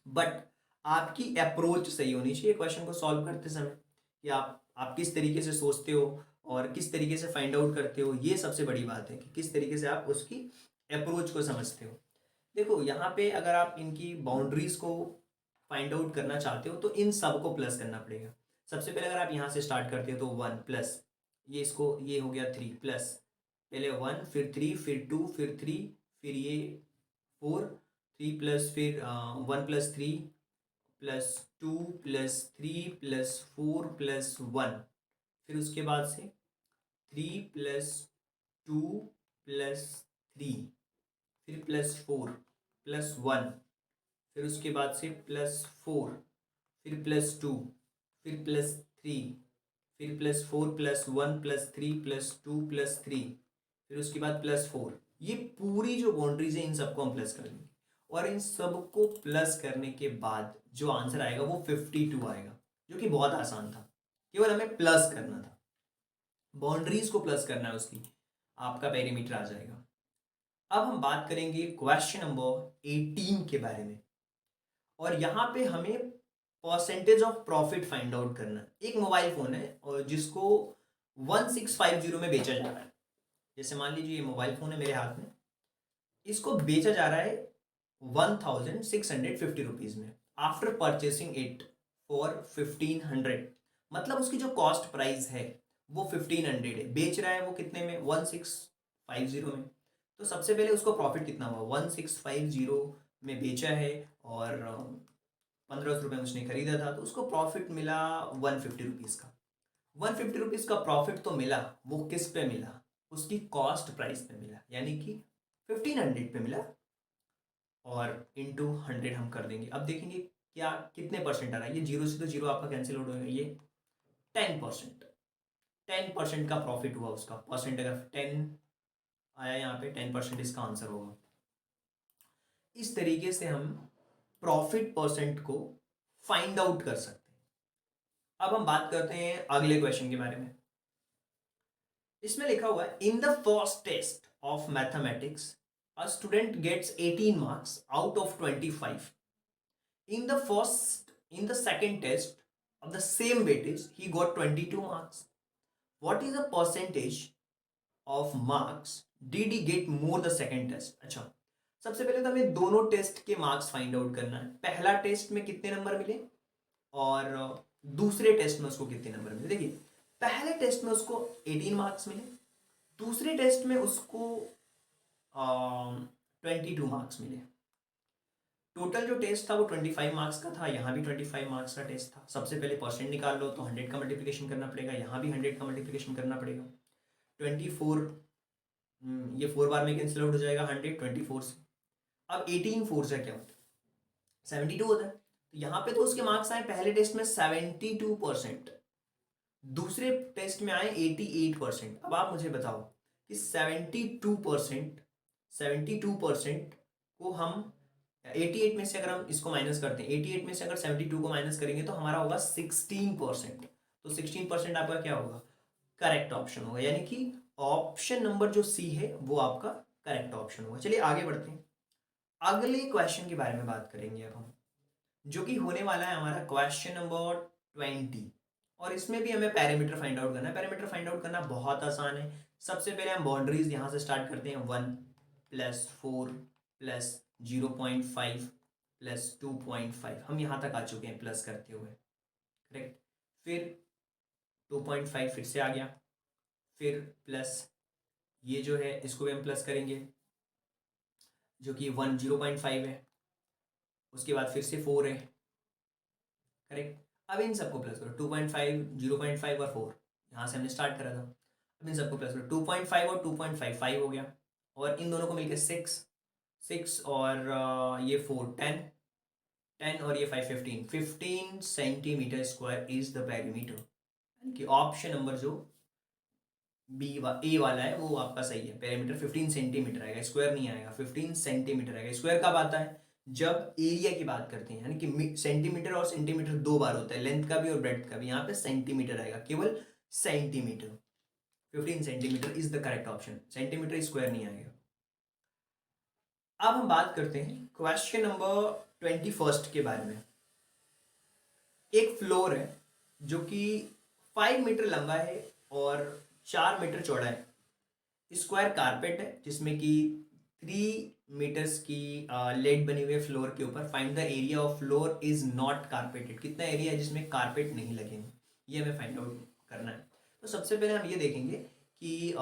बट आपकी अप्रोच सही होनी चाहिए क्वेश्चन को सॉल्व करते समय, कि आप किस तरीके से सोचते हो और किस तरीके से फाइंड आउट करते हो। ये सबसे बड़ी बात है कि किस तरीके से आप उसकी अप्रोच को समझते हो। देखो यहाँ पे अगर आप इनकी बाउंड्रीज को फाइंड आउट करना चाहते हो तो इन सब को प्लस करना पड़ेगा। सबसे पहले अगर आप यहाँ से स्टार्ट करते हो तो 1 प्लस ये, इसको ये हो गया 3 प्लस, पहले 1 फिर 3 फिर 2 फिर 3 फिर ये 4, 3 प्लस फिर 1 plus 3 plus 2 plus 3 plus 4 plus 1, फिर उसके बाद से 3 प्लस 2 प्लस 3 फिर प्लस 4 प्लस 1, फिर उसके बाद से प्लस 4 फिर प्लस 2 फिर प्लस 3 फिर plus 4 plus 1 plus 3 plus 2 plus 3 फिर उसके बाद प्लस 4। ये पूरी जो बाउंड्रीज है इन सबको हम प्लस कर देंगे और इन सबको प्लस करने के बाद जो आंसर आएगा वो 52 आएगा, जो कि बहुत आसान था। केवल हमें प्लस करना था, बाउंड्रीज को प्लस करना है उसकी, आपका पेरीमीटर आ जाएगा। अब हम बात करेंगे क्वेश्चन नंबर 18 के बारे में। और यहाँ पे हमें percentage of profit find out करना है। एक मोबाइल फोन है और जिसको 1650 में बेचा जा रहा है। जैसे मान लीजिए ये मोबाइल फोन है मेरे हाथ में, इसको बेचा जा रहा है 1650 रुपीज में आफ्टर परचेसिंग इट फॉर 1500। मतलब उसकी जो कॉस्ट प्राइस है वो 1500 है, बेच रहा है वो कितने में? 1650 में। तो सबसे पहले उसको प्रॉफिट कितना हुआ? 1650 में बेचा है और 1500 रुपये में उसने खरीदा था, तो उसको प्रॉफिट मिला 150 रुपीज़ का। 150 रुपीज़ का प्रॉफिट तो मिला, वो किस पे मिला? उसकी कॉस्ट प्राइस पे मिला, यानी कि 1500 पे मिला और इंटू 100 हम कर देंगे। अब देखेंगे क्या कितने परसेंट आ रहा है। ये जीरो से तो जीरो आपका कैंसिल हो जाएगा, ये 10%। 10% का प्रॉफिट हुआ उसका। परसेंट अगर 10 आया यहाँ पे, 10% इसका आंसर होगा। इस तरीके से हम प्रॉफिट परसेंट को फाइंड आउट कर सकते हैं। अब हम बात करते हैं अगले क्वेश्चन के बारे में। इसमें लिखा हुआ है in the first test of mathematics a student gets 18 marks out of 25. In the second test of the same weightage he got 22 marks. What is the percentage of marks did he get more the second test? अच्छा, सबसे पहले तो हमें दोनों test के marks find out करना है। पहला टेस्ट में कितने नंबर मिले और दूसरे टेस्ट में उसको कितने नंबर मिले। देखिए पहले टेस्ट में उसको 18 मार्क्स मिले, दूसरे टेस्ट में उसको 22 मार्क्स मिले। टोटल जो टेस्ट था वो 25 मार्क्स का था, यहाँ भी 25 मार्क्स का टेस्ट था। सबसे पहले परसेंट निकाल लो तो 100 का मल्टीप्लिकेशन करना पड़ेगा, यहाँ भी 100 का मल्टीप्लिकेशन करना पड़ेगा। 24 ये 4 बार में कैंसिल आउट हो जाएगा 100 24 से। अब 18 4 से क्या होता है 72 होता है। तो यहाँ पे तो उसके मार्क्स आए पहले टेस्ट में 72%, दूसरे टेस्ट में आए 88%। अब आप मुझे बताओ कि 72% को हम 88 में से अगर हम इसको माइनस करते हैं, 88 में से अगर 72 को माइनस करेंगे तो हमारा होगा 16%। तो 16% आपका क्या होगा, करेक्ट ऑप्शन होगा, यानी कि ऑप्शन नंबर जो सी है वो आपका करेक्ट ऑप्शन होगा। चलिए आगे बढ़ते हैं, अगले क्वेश्चन के बारे में बात करेंगे अब हम, जो कि होने वाला है हमारा क्वेश्चन नंबर 20। और इसमें भी हमें पैरामीटर फाइंड आउट करना है। पैरामीटर फाइंड आउट करना बहुत आसान है। सबसे पहले हम बाउंड्रीज यहाँ से स्टार्ट करते हैं, 1 + 4 + 0.5 + 2.5, हम यहाँ तक आ चुके हैं प्लस करते हुए, करेक्ट। फिर 2.5 फिर से आ गया, फिर प्लस ये जो है इसको भी हम प्लस करेंगे जो कि 0.5 है, उसके बाद फिर से 4 है, करेक्ट। अब इन सबको प्लस करो, 2.5 0.5 और 4, यहाँ से हमने स्टार्ट करा था। अब इन सबको प्लस करो, 2.5 और 2.5 5 हो गया, और इन दोनों को मिलकर 6 और ये 4 10 और ये 5 15 centimetre square is the perimeter. यानी कि ऑप्शन नंबर जो ए वाला है वो आपका सही है। पेरीमीटर 15 सेंटीमीटर आएगा, स्क्वायर नहीं आएगा, 15 सेंटीमीटर आएगा। स्क्वायर कब आता है, जब एरिया की बात करते हैं, यानी कि सेंटीमीटर और सेंटीमीटर 2 बार होता है, लेंथ का भी और ब्रेड्थ का भी। यहाँ पे सेंटीमीटर आएगा, केवल centimetre. 15 centimetre is the correct option, centimetre square नहीं आएगा। अब हम बात करते हैं क्वेश्चन नंबर 21 के बारे में। एक फ्लोर है जो कि 5 मीटर लंबा है और 4 मीटर चौड़ा है। स्क्वायर कारपेट है जिसमें कि 3 मीटर्स की लेड बनी हुई है फ्लोर के ऊपर। Find the area of floor is not carpeted, कितना एरिया है जिसमें कारपेट नहीं लगे हैं, ये हमें फाइंड आउट करना है। तो सबसे पहले हम ये देखेंगे कि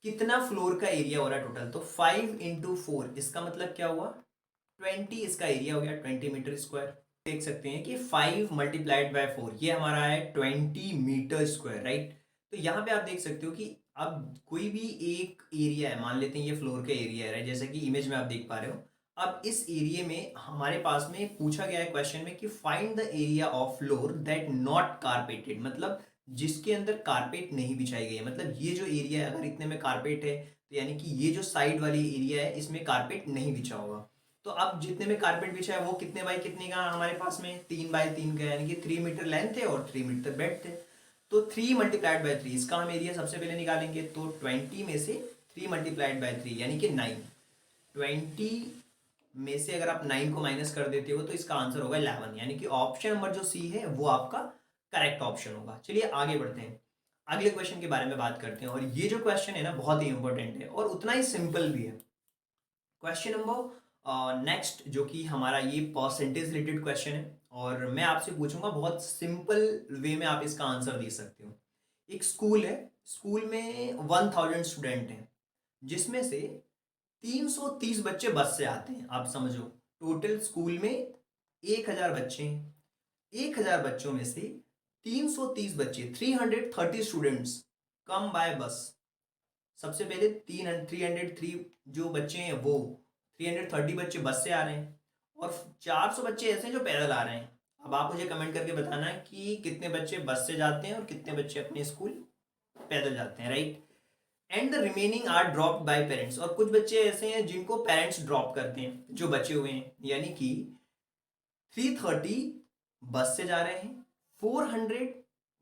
कितना फ्लोर का एरिया हो रहा है टोटल। तो 5 × 4 इसका मतलब क्या हुआ, 20 इसका एरिया हो गया, 20 मीटर स्क्वायर। देख सकते हैं कि 5 × 4 ये हमारा है 20 मीटर स्क्वायर, राइट। तो यहाँ पे आप देख सकते हो कि अब कोई भी एक एरिया है, मान लेते हैं ये फ्लोर का एरिया है, जैसे कि इमेज में आप देख पा रहे हो। अब इस एरिया में हमारे पास में पूछा गया है क्वेश्चन में कि find the area of floor that not carpeted, मतलब जिसके अंदर कारपेट नहीं बिछाई गई है। मतलब ये जो एरिया है अगर इतने में कारपेट है तो यानी कि ये जो साइड वाली एरिया है इसमें कारपेट नहीं बिछा होगा। तो अब जितने में कारपेट बिछा है वो कितने बाई कितने का हमारे पास में, 3 बाई 3 का, यानी कि 3 मीटर लेंथ है और 3 मीटर ब्रेड्थ है। तो 3 × 3 इसका हम एरिया सबसे पहले निकालेंगे। तो 20 में से 3 × 3 यानी कि 9। 20 में से अगर आप 9 को माइनस कर देते हो तो इसका आंसर होगा 11, यानी कि ऑप्शन नंबर जो सी है वो आपका करेक्ट ऑप्शन होगा। चलिए आगे बढ़ते हैं, अगले क्वेश्चन के बारे में बात करते हैं। और ये जो क्वेश्चन है ना बहुत ही इंपॉर्टेंट है और उतना ही सिंपल भी है। क्वेश्चन नंबर नेक्स्ट जो कि हमारा ये परसेंटेज रिलेटेड क्वेश्चन है, और मैं आपसे पूछूंगा, बहुत सिंपल वे में आप इसका आंसर दे सकते हो। एक स्कूल है, स्कूल में 1000 स्टूडेंट हैं, जिसमें से 330 बच्चे बस से आते हैं। आप समझो टोटल स्कूल में 1000 बच्चे हैं, 1000 बच्चों में से 330 बच्चे 330 स्टूडेंट्स कम बाय बस। सबसे पहले 303 जो बच्चे हैं वो 330 बच्चे बस से आ रहे हैं, और 400 बच्चे ऐसे हैं जो पैदल आ रहे हैं। अब आप मुझे कमेंट करके बताना है कि कितने बच्चे बस से जाते हैं और कितने बच्चे अपने स्कूल पैदल जाते हैं, right. And the remaining are dropped by parents, और कुछ बच्चे ऐसे हैं जिनको पेरेंट्स ड्रॉप करते हैं जो बचे हुए हैं। यानी कि 330 बस से जा रहे हैं, 400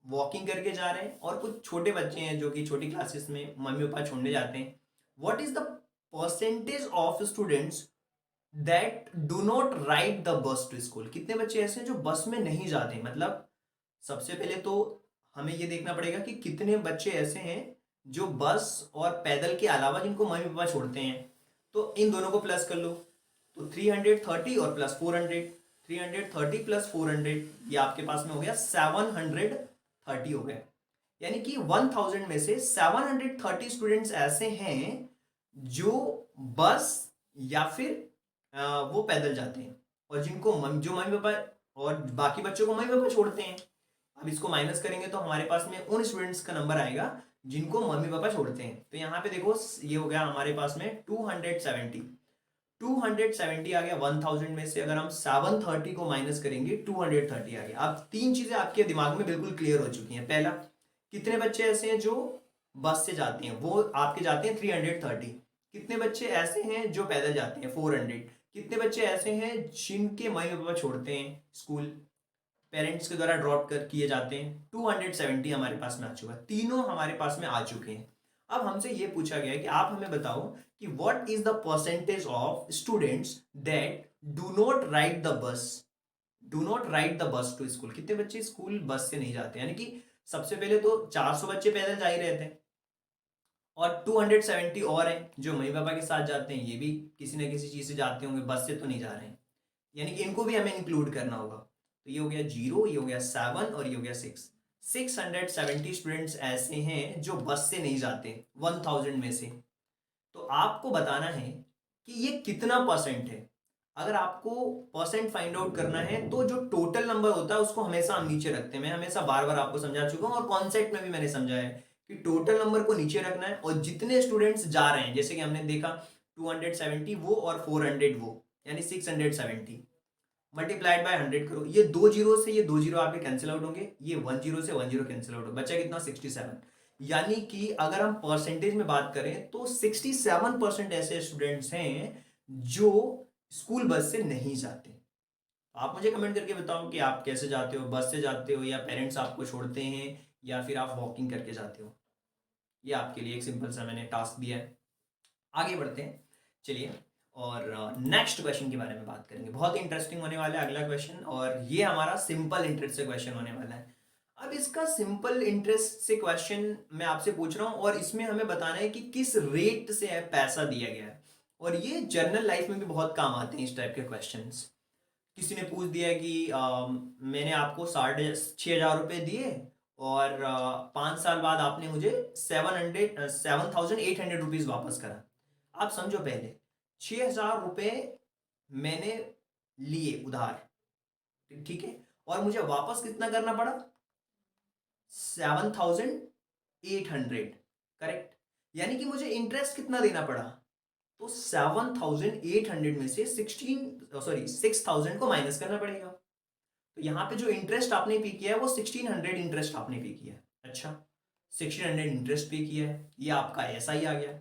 वॉकिंग करके जा रहे हैं, और कुछ छोटे बच्चे हैं जो कि छोटी क्लासेस में मम्मी पापा छोड़ने जाते हैं। What is the percentage of students that do not ride the bus to school, कितने बच्चे ऐसे हैं जो बस में नहीं जाते। मतलब सबसे पहले तो हमें ये देखना पड़ेगा कि कितने बच्चे ऐसे हैं जो बस और पैदल के अलावा जिनको मम्मी पापा छोड़ते हैं। तो इन दोनों को प्लस कर लो, तो 330 और प्लस 400, 330 प्लस 400 ये आपके पास में हो गया 730 हो गया। यानी कि 1000 में से 730 स्टूडेंट्स ऐसे हैं जो बस या फिर वो पैदल जाते हैं, और जो मम्मी पापा और बाकी बच्चों को मम्मी पापा छोड़ते हैं। अब इसको माइनस करेंगे तो हमारे पास में उन स्टूडेंट्स का नंबर आएगा जिनको मम्मी पापा छोड़ते हैं। तो यहाँ पे देखो ये हो गया हमारे पास में 270। 270 आ गया 1000 में से। अगर हम 730 को माइनस करेंगे 230 आ गया। अब तीन चीजें आपके दिमाग में बिल्कुल क्लियर हो चुकी हैं। पहला, कितने बच्चे ऐसे हैं जो बस से जाते हैं, वो आपके जाते हैं 330। कितने बच्चे ऐसे हैं जो पैदल जाते हैं, 400। कितने बच्चे ऐसे हैं जिनके मम्मी पापा छोड़ते हैं, स्कूल पेरेंट्स के द्वारा ड्रॉप कर किए जाते हैं, 270 हमारे पास में आ चुका है। तीनों हमारे पास में आ चुके हैं। अब हमसे ये पूछा गया है कि आप हमें बताओ कि what is the percentage of students that do not ride the bus, do not ride the bus to school. कितने बच्चे स्कूल बस से नहीं जाते, यानी कि सबसे पहले तो 400 बच्चे पैदल जा ही रहे थे, और 270 और हैं जो मम्मी पापा के साथ जाते हैं, ये भी किसी ना किसी चीज से जाते होंगे, बस से तो नहीं जा रहे हैं, यानी कि इनको भी हमें इंक्लूड करना होगा। तो ये हो गया 0, ये हो गया 7 और ये हो गया 6। 670 स्टूडेंट्स ऐसे हैं जो बस से नहीं जाते 1000 में से। तो आपको बताना है कि ये कितना परसेंट है। अगर आपको परसेंट फाइंड आउट करना है तो जो टोटल नंबर होता है उसको हमेशा हम नीचे रखते हैं। मैं हमेशा बार बार आपको समझा चुका हूं, और कॉन्सेप्ट में भी मैंने समझाया है कि टोटल नंबर को नीचे रखना है, और जितने स्टूडेंट्स जा रहे हैं, जैसे कि हमने देखा 270 वो और 400 वो, यानी 670 मल्टीप्लाइड बाय 100 करो। ये दो जीरो से ये दो जीरो आपके कैंसिल आउट होंगे, ये 1 जीरो से 1 जीरो कैंसिल आउट होगा, बचा कितना 67। यानी कि अगर हम परसेंटेज में बात करें तो 67% ऐसे स्टूडेंट्स हैं जो स्कूल बस से नहीं जाते। आप मुझे कमेंट करके बताओ कि आप कैसे जाते हो, बस से जाते हो या पेरेंट्स आपको छोड़ते हैं या फिर आप वॉकिंग करके जाते हो। ये आपके लिए एक सिंपल सा मैंने टास्क दिया है। आगे बढ़ते हैं, चलिए, और नेक्स्ट क्वेश्चन के बारे में बात करेंगे। बहुत ही इंटरेस्टिंग होने वाला है अगला क्वेश्चन, और ये हमारा सिंपल इंटरेस्ट से क्वेश्चन होने वाला है। अब इसका सिंपल इंटरेस्ट से क्वेश्चन मैं आपसे पूछ रहा हूं, और इसमें हमें बताना है कि किस रेट से पैसा दिया गया है। और ये जनरल लाइफ में भी बहुत काम आते हैं इस टाइप के क्वेश्चंस। किसी ने पूछ दिया कि मैंने आपको 6,500 रुपये दिए, और 5 साल बाद आपने मुझे 7,800 रुपीज वापस करा। आप समझो, पहले 6,000 रुपये मैंने लिए उधार, ठीक है, और मुझे वापस कितना करना पड़ा, 7,800, करेक्ट। यानी कि मुझे इंटरेस्ट कितना देना पड़ा, तो 7,800 में से 6,000 को माइनस करना पड़ेगा। तो यहां पे जो इंटरेस्ट आपने पे किया है वो 1,600 इंटरेस्ट आपने पे किया है। अच्छा, 1,600 इंटरेस्ट पे किया है, ये आपका ऐसा ही आ गया।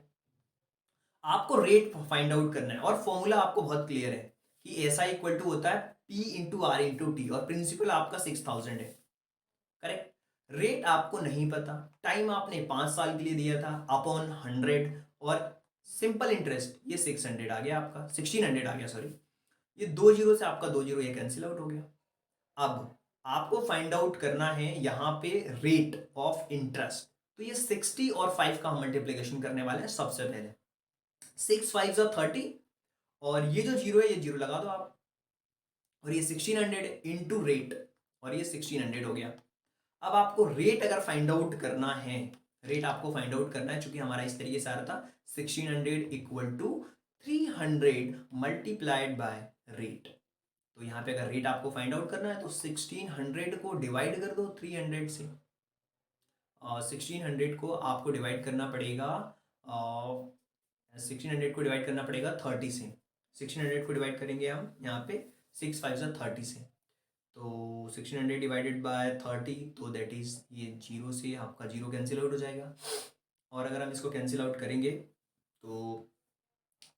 आपको रेट फाइंड आउट करना है, और फॉर्मूला आपको बहुत क्लियर है कि ऐसा इक्वल टू होता है P into R into T, और प्रिंसिपल आपका 6,000 है, करेक्ट। रेट आपको नहीं पता, टाइम आपने 5 साल के लिए दिया था अपॉन 100, और सिंपल इंटरेस्ट ये 600 आ गया आपका, 1,600 आ गया, सॉरी। ये दो जीरो से आपका दो जीरो ये कैंसिल आउट हो गया। अब आपको फाइंड आउट करना है यहाँ पे रेट ऑफ इंटरेस्ट। तो ये 60 और 5 का हम मल्टीप्लीकेशन करने वाले हैं। सबसे पहले 6 5 30, और ये जो जीरो है ये जीरो लगा दो आप, और ये 1,600 इंटू रेट, और ये 1,600 हो गया। अब आपको रेट अगर फाइंड आउट करना है, रेट आपको फाइंड आउट करना है, चूंकि हमारा इस तरीके से आ रहा था 1,600 equal to 300 multiplied by rate. तो यहाँ पे अगर रेट आपको फाइंड आउट करना है तो 1,600 को डिवाइड कर दो 300 से, और 1,600 को आपको डिवाइड करना पड़ेगा, 1,600 को डिवाइड करना पड़ेगा 30 से। 1,600 को डिवाइड करेंगे हम यहाँ पे 6 5 30 से, तो 1,600 डिवाइडेड बाय 30, तो दैट इज ये जीरो से आपका जीरो कैंसिल आउट हो जाएगा। और अगर हम इसको कैंसिल आउट करेंगे तो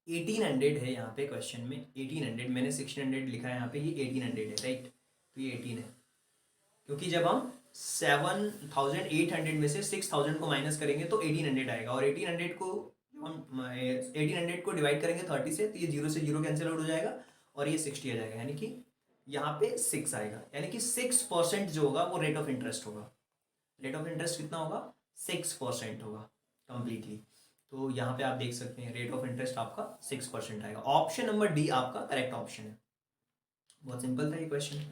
1,800 है यहाँ पे क्वेश्चन में, 1,800, मैंने 1,600 लिखा है यहाँ पे, ये 1,800 है, राइट। तो ये 18 है, क्योंकि जब हम 7,800 में से 6,000 को माइनस करेंगे तो 1,800 आएगा, और 1,800 को हम 1,800 को डिवाइड करेंगे 30 से, तो ये जीरो से जीरो कैंसिल आउट हो जाएगा, और ये 60 आ जाएगा, यानी कि यहाँ पे 6 आएगा। यानी कि 6% जो होगा वो रेट ऑफ इंटरेस्ट होगा। रेट ऑफ इंटरेस्ट कितना होगा, 6% होगा कंप्लीटली। तो यहाँ पे आप देख सकते हैं रेट ऑफ इंटरेस्ट आपका 6% आएगा। ऑप्शन नंबर डी आपका करेक्ट ऑप्शन है। बहुत सिंपल था ये क्वेश्चन।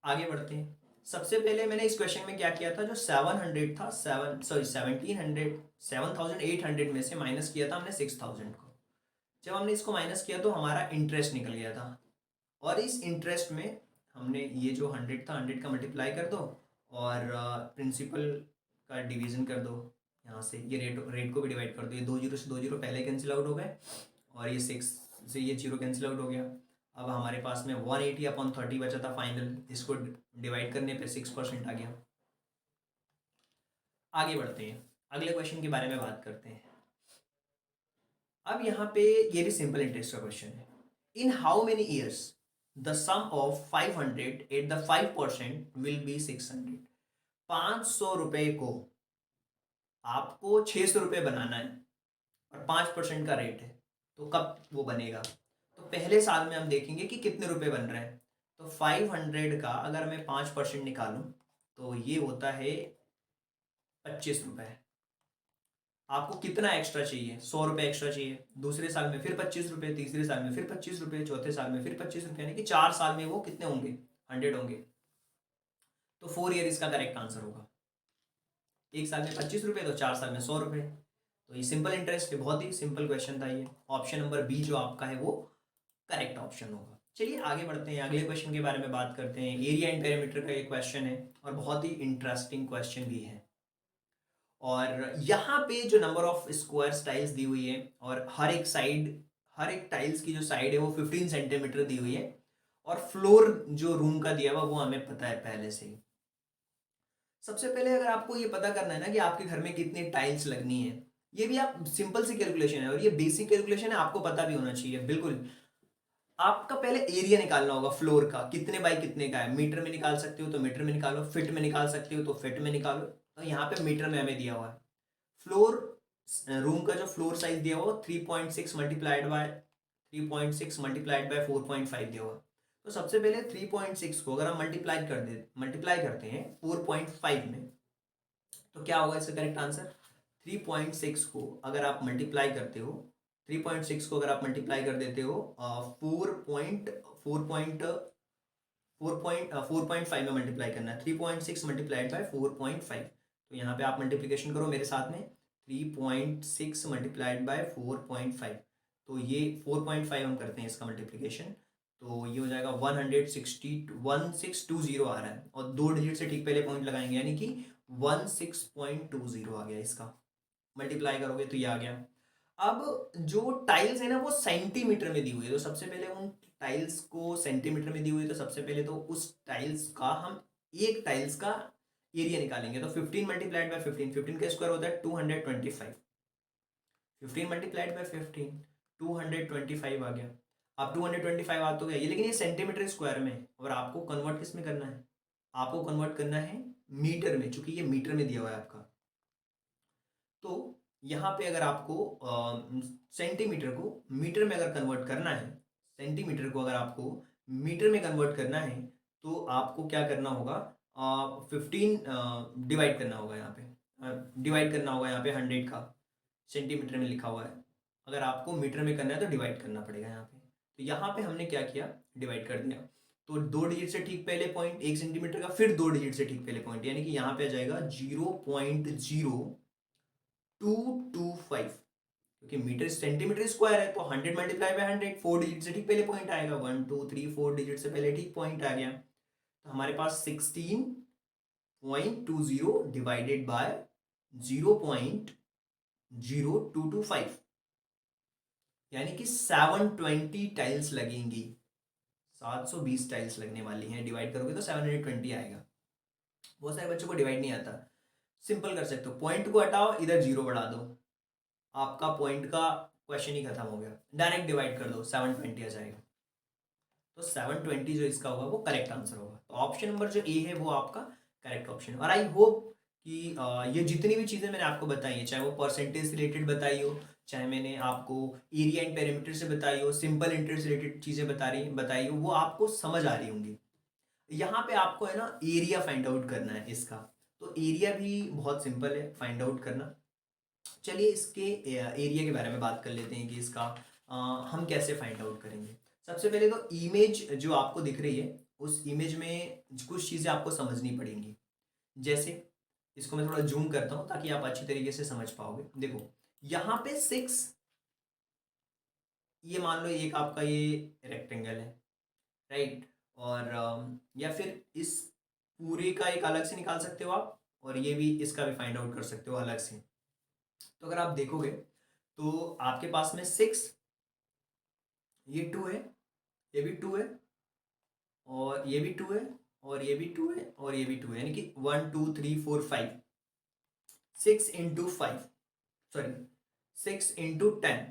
आगे बढ़ते हैं। सबसे पहले मैंने इस क्वेश्चन में क्या किया था, जो 700 था, 7,800 में से माइनस किया था हमने 6,000 को। जब हमने इसको माइनस किया तो हमारा इंटरेस्ट निकल गया था, और इस इंटरेस्ट में हमने ये जो 100 था 100 का मल्टीप्लाई कर दो और प्रिंसिपल का डिवीज़न कर दो। यहाँ से ये रेट रेट को भी डिवाइड कर दो। ये 2 जीरो से 2 जीरो पहले कैंसिल आउट हो गए, और ये 6 से ये जीरो कैंसिल आउट हो गया। अब हमारे पास में 180/30 बचा था फाइनल, इसको डिवाइड करने पे 6% आ गया। आगे बढ़ते हैं, अगले क्वेश्चन के बारे में बात करते हैं। अब यहाँ पे ये भी सिंपल इंटरेस्ट का क्वेश्चन है। In how many years the sum of 500 at the 5% will be 600। 500 रुपये को आपको 600 रुपये बनाना है और 5% का रेट है, तो कब वो बनेगा? तो पहले साल में हम देखेंगे कि कितने रुपए बन रहे हैं। तो 500 का अगर मैं 5% निकालूं तो ये होता है 25 रुपये। आपको कितना एक्स्ट्रा चाहिए? 100 रुपये एक्स्ट्रा चाहिए। दूसरे साल में फिर 25 रुपये, तीसरे साल में फिर 25 रुपये, चौथे साल में फिर 25 रुपये, यानी कि 4 साल में वो कितने होंगे? 100 होंगे। तो 4 ईयर इसका करेक्ट आंसर होगा। एक साल में 25 रुपये तो 4 साल में 100 रुपये। तो ये सिंपल इंटरेस्ट है, बहुत ही सिंपल क्वेश्चन था ये। ऑप्शन नंबर बी जो आपका है वो करेक्ट ऑप्शन होगा। चलिए आगे बढ़ते हैं, अगले क्वेश्चन के बारे में बात करते हैं। एरिया एंड पेरीमीटर का ये क्वेश्चन है और बहुत ही इंटरेस्टिंग क्वेश्चन भी है। और यहाँ पे जो नंबर ऑफ स्क्वायर टाइल्स दी हुई है और हर एक टाइल्स की जो साइड है वो 15 सेंटीमीटर दी हुई है, और फ्लोर जो रूम का दिया हुआ वो हमें पता है पहले से ही। सबसे पहले अगर आपको ये पता करना है ना कि आपके घर में कितनी टाइल्स लगनी है, ये भी आप सिंपल सी कैलकुलेशन है और ये बेसिक कैलकुलेशन है, आपको पता भी होना चाहिए बिल्कुल। आपका पहले एरिया निकालना होगा फ्लोर का, कितने बाई कितने का है। मीटर में निकाल सकते हो तो मीटर में निकालो, फिट में निकाल सकते हो तो फिट में निकालो। तो यहाँ पे मीटर में हमें दिया हुआ है। फ्लोर रूम का जो फ्लोर साइज दिया हुआ 3.6 मल्टीप्लाइड बाय 4.5 दिया हुआ। तो सबसे पहले 3.6 को अगर हम मल्टीप्लाई करते हैं 4.5 में, तो क्या होगा इसका करेक्ट आंसर? 3.6 को अगर आप मल्टीप्लाई करते हो 3.6 को अगर आप मल्टीप्लाई कर देते हो 4.5 में मल्टीप्लाई करना है। 3.6 मल्टीप्लाइड बाय 4.5। तो यहाँ पे आप मल्टीप्लिकेशन करो मेरे साथ में। 3.6 मल्टीप्लाइड बाय 4.5, तो ये 4.5 हम करते हैं इसका मल्टीप्लिकेशन, तो ये हो जाएगा 1620 आ रहा है, और 2 डिजिट से ठीक पहले पॉइंट लगाएंगे, यानी कि 16.20 आ गया। इसका मल्टीप्लाई करोगे तो ये आ गया। अब जो टाइल्स है ना वो सेंटीमीटर में दी हुई है, तो सबसे पहले उन टाइल्स को सेंटीमीटर में दी हुई है, तो सबसे पहले तो उस टाइल्स का हम एक टाइल्स का एरिया निकालेंगे। तो 15 मल्टीप्लाइड बाय 15, 15 का स्क्वायर होता है 225। 15 मल्टीप्लाइड बाय 15, 225 आ गया। अब 225 आ तो गया ये, लेकिन ये सेंटीमीटर स्क्वायर में है, और आपको कन्वर्ट किस में करना है? आपको कन्वर्ट करना है मीटर में, चूंकि ये मीटर में दिया हुआ है आपका। तो यहाँ पे अगर आपको सेंटीमीटर को मीटर में अगर कन्वर्ट करना है, सेंटीमीटर को अगर आपको मीटर में कन्वर्ट करना है, तो आपको क्या करना होगा? 15 डिवाइड करना होगा यहाँ पे, डिवाइड करना होगा यहाँ पे 100 का, सेंटीमीटर में लिखा हुआ है। अगर आपको मीटर में करना है तो डिवाइड करना पड़ेगा यहाँ पे। तो यहाँ पे हमने क्या किया? डिवाइड कर दिया। तो 2 डिजिट से ठीक पहले पॉइंट 1 सेंटीमीटर का, फिर 2 डिजिट से ठीक पहले पॉइंट, यानी कि यहाँ पे आ जाएगा 0.0225, क्योंकि मीटर सेंटीमीटर स्क्वायर है, तो 100 मल्टीप्लाई बाय 100, 4 डिजिट से ठीक पहले पॉइंट आएगा। 1 2 3 4 डिजिट से पहले ठीक पॉइंट आ गया। तो हमारे पास 16.20 डिवाइडेड बाय 0.0225, यानी कि 720 टाइल्स लगेंगी। 720 टाइल्स लगने वाली हैं। डिवाइड करोगे तो 720 आएगा। बहुत सारे बच्चों को डिवाइड नहीं आता। सिंपल कर सकते हो, पॉइंट को हटाओ, इधर जीरो बढ़ा दो, आपका पॉइंट का क्वेश्चन ही खत्म हो गया। डायरेक्ट डिवाइड कर दो, 720 आ जाएगा। तो 720 जो इसका होगा वो करेक्ट आंसर होगा। तो ऑप्शन नंबर जो ए है वो आपका करेक्ट ऑप्शन है। और आई होप कि ये जितनी भी चीज़ें मैंने आपको बताई है, चाहे वो परसेंटेज से रिलेटेड बताई हो, चाहे मैंने आपको एरिया एंड पेरीमीटर से बताई हो, सिंपल इंटरेस्ट रिलेटेड चीज़ें बताई हो, वो आपको समझ आ रही होंगी। यहाँ पे आपको है ना एरिया फाइंड आउट करना है इसका। तो एरिया भी बहुत सिंपल है फाइंड आउट करना। चलिए इसके एरिया के बारे में बात कर लेते हैं कि इसका हम कैसे फाइंड आउट करेंगे। सबसे पहले तो इमेज जो आपको दिख रही है, उस इमेज में कुछ चीज़ें आपको समझनी पड़ेंगी। जैसे इसको मैं थोड़ा जूम करता हूँ ताकि आप अच्छी तरीके से समझ पाओगे। देखो यहाँ पे 6, ये मान लो एक आपका ये रेक्टेंगल है, राइट, और या फिर इस पूरे का एक अलग से निकाल सकते हो आप, और ये भी इसका भी फाइंड आउट कर सकते हो अलग से। तो अगर आप देखोगे तो आपके पास में 6, ये 2 है, ये भी 2 है, और ये भी 2 है, और ये भी 2 है, और ये भी 2 है, यानी कि 1 2 3 4 5, 6 इंटू 5, सॉरी 6 इंटू 10,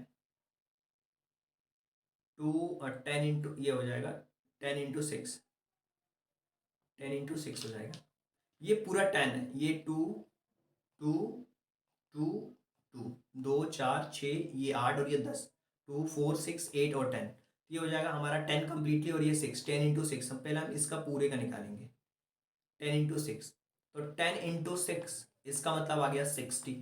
2 और 10 इंटू ये हो जाएगा 10 इंटू 6, 10 इंटू 6 हो जाएगा। ये पूरा 10 है, ये 2 2 2 2, 2 4 6, ये 8 और ये 10, 2 4 6 8 और 10, ये हो जाएगा हमारा 10 कंप्लीटली, और ये 6, 10 इंटू 6, हम पहले हम इसका पूरे का निकालेंगे, 10 इंटू 6, तो 10 इंटू 6 इसका मतलब आ गया 60।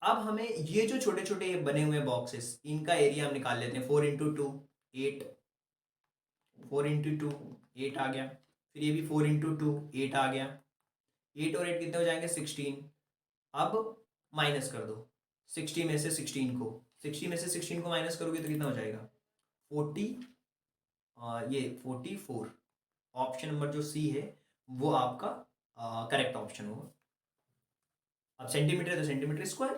अब हमें ये जो छोटे छोटे बने हुए बॉक्सेस, इनका एरिया हम निकाल लेते हैं। 4 इंटू 2 8, 4 इंटू 2 8 आ गया, फिर ये भी 4 इंटू 2 8 आ गया, 8 और 8 कितने हो जाएंगे 16। अब माइनस कर दो 60 में से 16 को, 60 में से 16 को माइनस करोगे तो कितना हो जाएगा 40, ये 44। ऑप्शन नंबर जो सी है वो आपका करेक्ट ऑप्शन होगा। अब सेंटीमीटर है तो सेंटीमीटर स्क्वायर,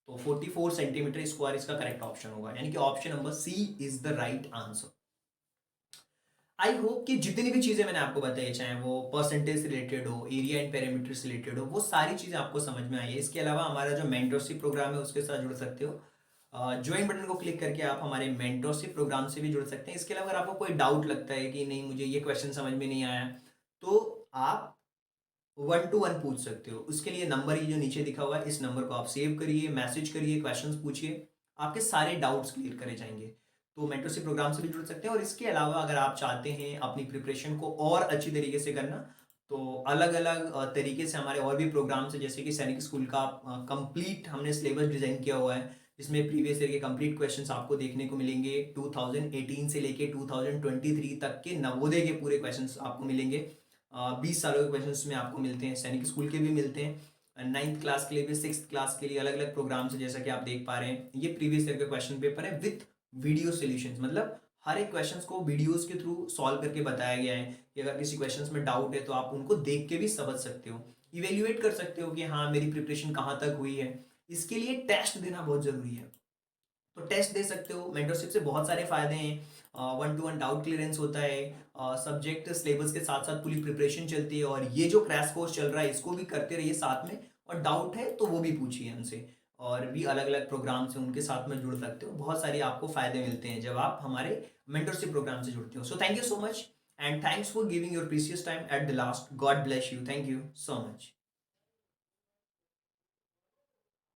तो 44 सेंटीमीटर स्क्वायर इसका करेक्ट ऑप्शन होगा, यानी कि option number C is the right answer. I hope कि जितनी भी चीजें मैंने आपको बताई, चाहे वो परसेंटेज से रिलेटेड हो, एरिया एंड पैरामीटर से रिलेटेड हो, वो सारी चीजें आपको समझ में आई है। इसके अलावा हमारा जो मेंटरशिप प्रोग्राम है उसके साथ जुड़ सकते हो, ज्वाइन बटन को क्लिक करके आप हमारे मेंटरशिप प्रोग्राम से भी जुड़ सकते हैं। इसके अलावा अगर आपको कोई डाउट लगता है कि नहीं मुझे ये क्वेश्चन समझ में नहीं आया, तो आप 1-to-1 पूछ सकते हो। उसके लिए नंबर ये जो नीचे दिखा हुआ है, इस नंबर को आप सेव करिए, मैसेज करिए, क्वेश्चंस पूछिए, आपके सारे डाउट्स क्लियर करे जाएंगे। तो मेंटरशिप प्रोग्राम से भी जुड़ सकते हैं। और इसके अलावा अगर आप चाहते हैं अपनी प्रिपरेशन को और अच्छी तरीके से करना, तो अलग अलग तरीके से हमारे और भी प्रोग्राम्स हैं, जैसे कि सैनिक स्कूल का कंप्लीट हमने सिलेबस डिजाइन किया हुआ है, जिसमें प्रीवियस ईयर के कंप्लीट क्वेश्चंस आपको देखने को मिलेंगे। 2018 से लेके 2023 तक के नवोदय के पूरे क्वेश्चंस आपको मिलेंगे। 20 सालों के क्वेश्चन में आपको मिलते हैं, सैनिक स्कूल के भी मिलते हैं, 9th क्लास के लिए भी, 6th क्लास के लिए अलग अलग प्रोग्राम्स है, जैसा कि आप देख पा रहे हैं। ये प्रीवियस ईयर का क्वेश्चन पेपर है विथ वीडियो सॉल्यूशंस, मतलब हर एक क्वेश्चंस को वीडियोस के थ्रू सॉल्व करके बताया गया है कि अगर किसी क्वेश्चंस में डाउट है तो आप उनको देख के भी समझ सकते हो, इवेल्युएट कर सकते हो कि हाँ मेरी प्रिपरेशन कहाँ तक हुई है। इसके लिए टेस्ट देना बहुत जरूरी है, तो टेस्ट दे सकते हो। मेंटरशिप से बहुत सारे फायदे हैं, 1-to-1 डाउट क्लियरेंस होता है, सब्जेक्ट सिलेबस के साथ साथ पूरी प्रिपरेशन चलती है, और ये जो क्रैश कोर्स चल रहा है इसको भी करते रहिए साथ में, और डाउट है तो वो भी पूछिए हमसे। और भी अलग अलग प्रोग्राम से उनके साथ में जुड़ सकते हो, बहुत सारे आपको फायदे मिलते हैं जब आप हमारे मेंटरशिप प्रोग्राम से जुड़ते हो। So thank you so much, and thanks for giving your precious time at the last. God bless you, thank you so much.